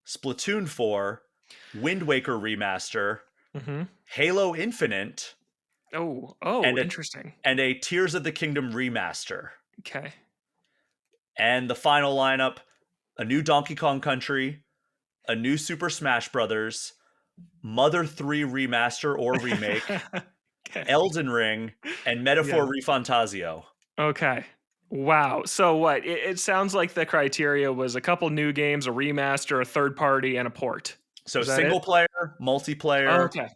Splatoon 4, Wind Waker Remaster, Hmm. Halo Infinite, Oh. Oh. and a Interesting. Tears of the Kingdom Remaster. Okay. And the final lineup, a new Donkey Kong Country, a new Super Smash Brothers, Mother 3 Remaster or Remake, Okay. Elden Ring, and Yeah. Metaphor Refantasio. Okay. Wow. So what? It sounds like the criteria was a couple new games, a remaster, a third party, and a port. So Is that it? single player, multiplayer, Okay.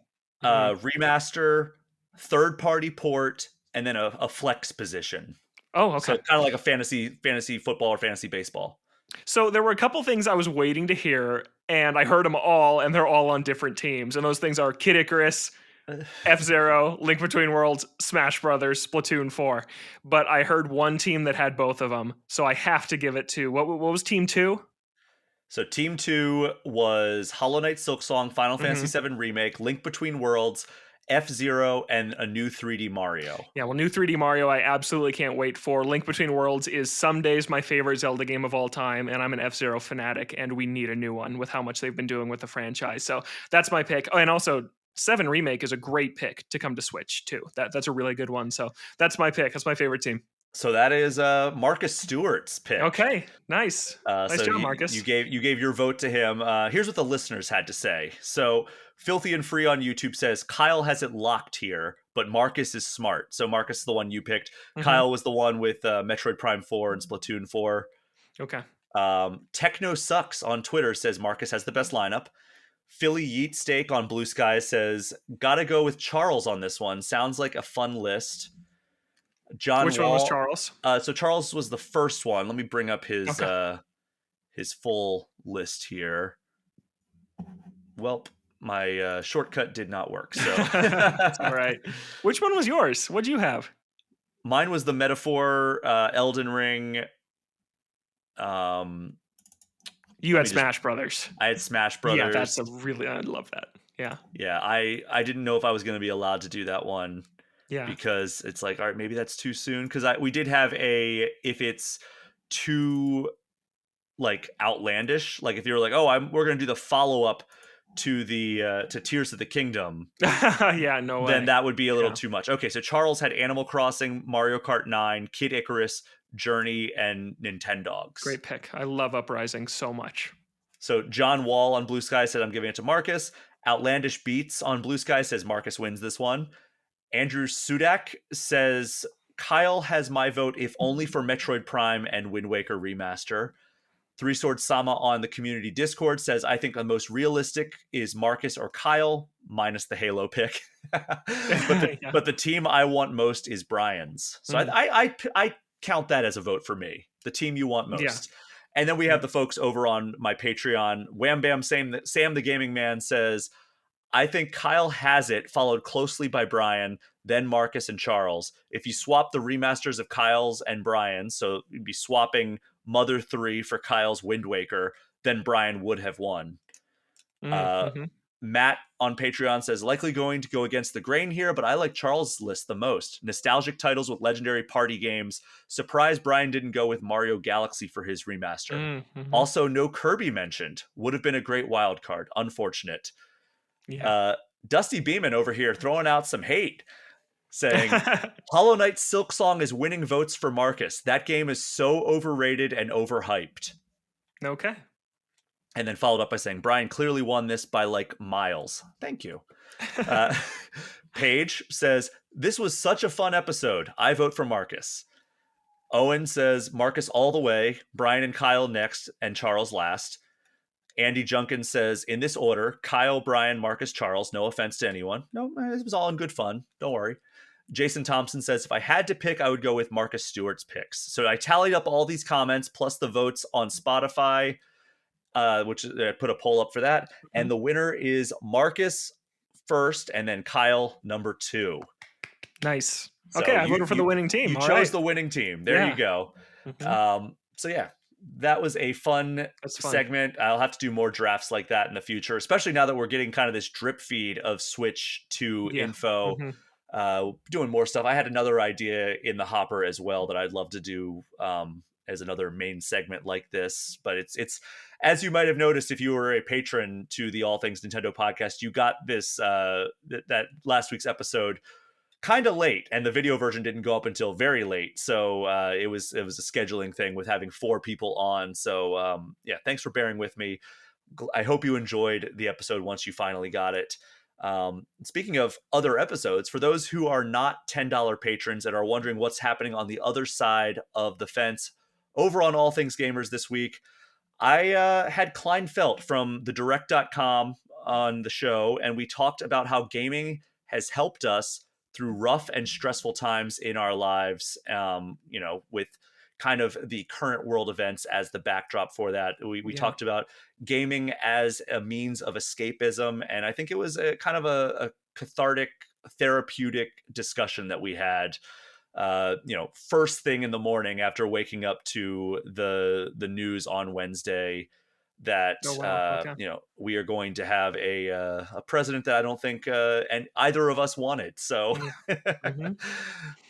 Hmm. remaster, third party port, and then a flex position. Oh, So okay. kind of like a fantasy football or fantasy baseball. So there were a couple things I was waiting to hear, and I heard them all, and they're all on different teams. And those things are Kid Icarus, F Zero, Link Between Worlds, Smash Brothers, Splatoon 4. But I heard one team that had both of them, so I have to give it to what was Team 2? So Team 2 was Hollow Knight Silksong, Final Fantasy Hmm. VII Remake, Link Between Worlds, F-Zero, and a new 3D Mario. Yeah, well, new 3D Mario, I absolutely can't wait for. Link Between Worlds is some days my favorite Zelda game of all time, and I'm an F Zero fanatic, and we need a new one with how much they've been doing with the franchise. So that's my pick. Oh, and also, 7 Remake is a great pick to come to Switch, too. That's a really good one. So that's my pick. That's my favorite team. So that is Marcus Stewart's pick. Okay, nice. Nice So job, you Marcus. gave your vote to him. Here's what the listeners had to say. So Filthy and Free on YouTube says Kyle has it locked here, but Marcus is smart. So Marcus is the one you picked. Hmm. Kyle was the one with Metroid Prime 4 and Splatoon 4. Okay. Techno Sucks on Twitter says Marcus has the best lineup. Philly Yeet Steak on Blue Sky says gotta go with Charles on this one. Sounds like a fun list. John Which one was Wall. Charles? So Charles was the first one. Let me bring up Okay. his full list here. Welp, my shortcut did not work. So It's all right. Which one was yours? What'd you have? mine was the Metaphor, Elden Ring. Um, You let had me just. Smash Brothers. I had Smash Yeah, Brothers. that's a really, I love that. Yeah. Yeah, I didn't know if I was going to be allowed to do that one Yeah. because it's like, all right, maybe that's too soon. Because we did have if it's too like outlandish, like if you're like, oh, we're going to do the follow up to the to Tears of the Kingdom, Yeah, no then way. that would be a little Yeah. too much. Okay, so Charles had Animal Crossing, Mario Kart 9, Kid Icarus, Journey, and Nintendogs. Great pick. I love Uprising so much. So John Wall on Blue Sky said I'm giving it to Marcus. Outlandish Beats on Blue Sky says Marcus wins this one. Andrew Sudak says Kyle has my vote if only for Metroid Prime and Wind Waker Remaster. Three Sword Sama on the community Discord says I think the most realistic is Marcus or Kyle minus the Halo pick. Yeah. But the team I want most is Brian's. So Mm. I count that as a vote for me. The team you want Yeah. most. And then we have the folks over on my Patreon. Wham Bam Sam the Gaming Man says I think Kyle has it, followed closely by Brian, then Marcus and Charles. If you swap the remasters of Kyle's and Brian's, so you'd be swapping Mother 3 for Kyle's Wind Waker, then Brian would have won. Uh, Mm-hmm. Matt on Patreon says, likely going to go against the grain here, but I like Charles' list the most. Nostalgic titles with legendary party games. Surprised Brian didn't go with Mario Galaxy for his remaster. Mm-hmm. Also, no Kirby mentioned. Would have been a great wild card. Unfortunate. Yeah. Dusty Beeman over here throwing out some hate, saying, Hollow Knight Silk Song is winning votes for Marcus. That game is so overrated and overhyped. Okay. And then followed up by saying, Brian clearly won this by like miles. Thank you. Paige says, this was such a fun episode. I vote for Marcus. Owen says, Marcus all the way. Brian and Kyle next, and Charles last. Andy Junkin says, in this order, Kyle, Brian, Marcus, Charles. No offense to anyone. No, it was all in good fun. Don't worry. Jason Thompson says, if I had to pick, I would go with Marcus Stewart's picks. So I tallied up all these comments plus the votes on Spotify, which I put a poll up for that. And the winner is Marcus first, and then Kyle number 2. Nice. So okay, I voted for the winning team. You All chose right. the winning team. There you go. So yeah, that was a fun segment. I'll have to do more drafts like that in the future, especially now that we're getting kind of this drip feed of Switch to info. Doing more stuff. I had another idea in the hopper as well that I'd love to do as another main segment like this, but it's as you might have noticed if you were a patron to the All Things Nintendo podcast, you got this that last week's episode kind of late, and the video version didn't go up until very late. So it was a scheduling thing with having 4 people on. So yeah, thanks for bearing with me. I hope you enjoyed the episode once you finally got it. Speaking of other episodes, for those who are not $10 patrons and are wondering what's happening on the other side of the fence over on All Things Gamers this week, I had Kleinfeld from thedirect.com on the show, and we talked about how gaming has helped us through rough and stressful times in our lives, with kind of the current world events as the backdrop for that. We talked about gaming as a means of escapism, and I think it was a kind of a cathartic, therapeutic discussion that we had. First thing in the morning after waking up to the news on Wednesday that we are going to have a president that I don't think and either of us wanted. So,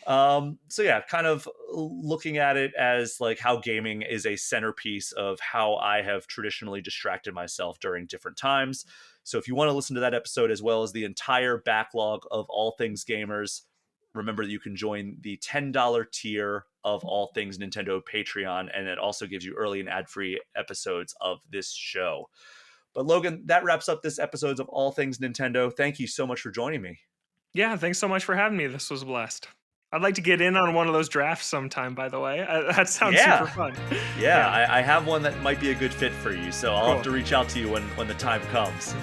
so yeah, kind of looking at it as like how gaming is a centerpiece of how I have traditionally distracted myself during different times. So if you want to listen to that episode as well as the entire backlog of All Things Gamers, remember that you can join the $10 tier of All Things Nintendo Patreon, and it also gives you early and ad-free episodes of this show. But Logan, that wraps up this episode of All Things Nintendo. Thank you so much for joining me. Yeah, thanks so much for having me. This was a blast. I'd like to get in on one of those drafts sometime, by the way. That sounds super fun. Yeah. I have one that might be a good fit for you, so I'll have to reach out to you when the time comes.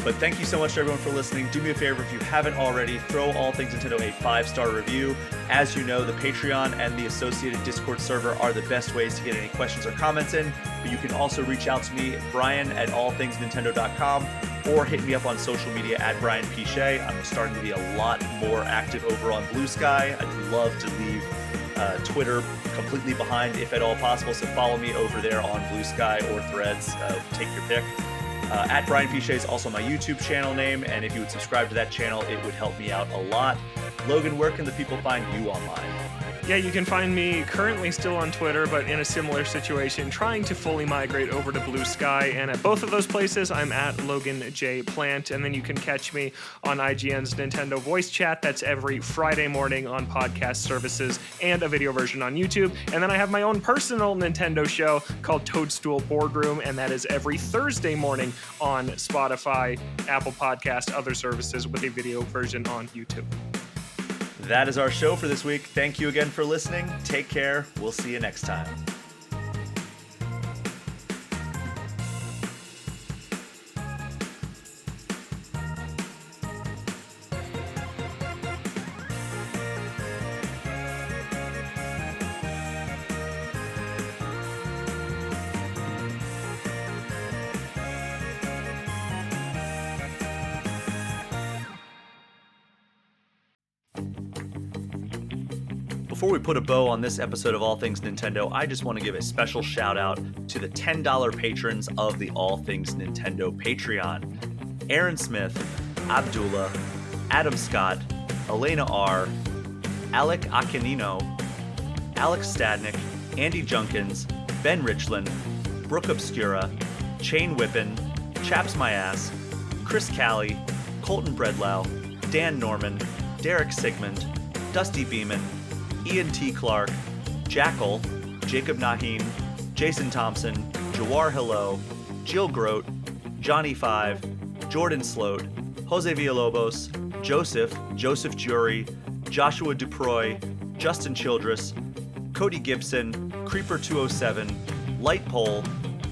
But thank you so much to everyone for listening. Do me a favor, if you haven't already, throw All Things Nintendo a 5-star review. As you know, the Patreon and the associated Discord server are the best ways to get any questions or comments in. But you can also reach out to me, Brian at allthingsnintendo.com, or hit me up on social media at Brian Pichet. I'm starting to be a lot more active over on Blue Sky. I'd love to leave Twitter completely behind if at all possible. So follow me over there on Blue Sky or Threads. Take your pick. At Brian Pichet is also my YouTube channel name, and if you would subscribe to that channel, it would help me out a lot. Logan, where can the people find you online? Yeah, you can find me currently still on Twitter, but in a similar situation, trying to fully migrate over to Blue Sky. And at both of those places, I'm at Logan J. Plant. And then you can catch me on IGN's Nintendo Voice Chat. That's every Friday morning on podcast services and a video version on YouTube. And then I have my own personal Nintendo show called Toadstool Boardroom, and that is every Thursday morning on Spotify, Apple Podcast, other services with a video version on YouTube. That is our show for this week. Thank you again for listening. Take care. We'll see you next time. before we put a bow on this episode of All Things Nintendo, I just want to give a special shout out to the $10 patrons of the All Things Nintendo Patreon. Aaron Smith, Abdullah, Adam Scott, Elena R., Alec Akinino, Alex Stadnick, Andy Junkins, Ben Richland, Brooke Obscura, Chain Whippin, Chaps My Ass, Chris Callie, Colton Bredlau, Dan Norman, Derek Sigmund, Dusty Beeman, Ian T. Clark, Jackal, Jacob Naheen, Jason Thompson, Jawar Hello, Jill Grote, Johnny Five, Jordan Sloat, Jose Villalobos, Joseph Jury, Joshua Duproy, Justin Childress, Cody Gibson, Creeper 207, Light Pole,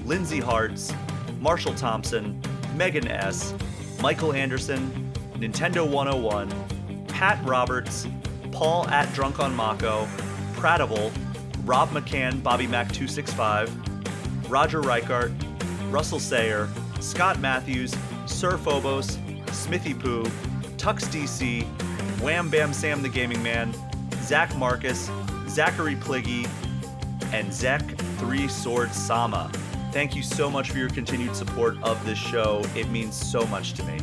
Lindsay Hartz, Marshall Thompson, Megan S., Michael Anderson, Nintendo 101, Pat Roberts, Paul at Drunk on Mako, Pratival, Rob McCann, Bobby Mac 265, Roger Reichart, Russell Sayer, Scott Matthews, Sir Phobos, Smithy Poo, Tux DC, Wham Bam Sam the Gaming Man, Zach Marcus, Zachary Pliggy, and Zek 3 Sword Sama. Thank you so much for your continued support of this show. It means so much to me.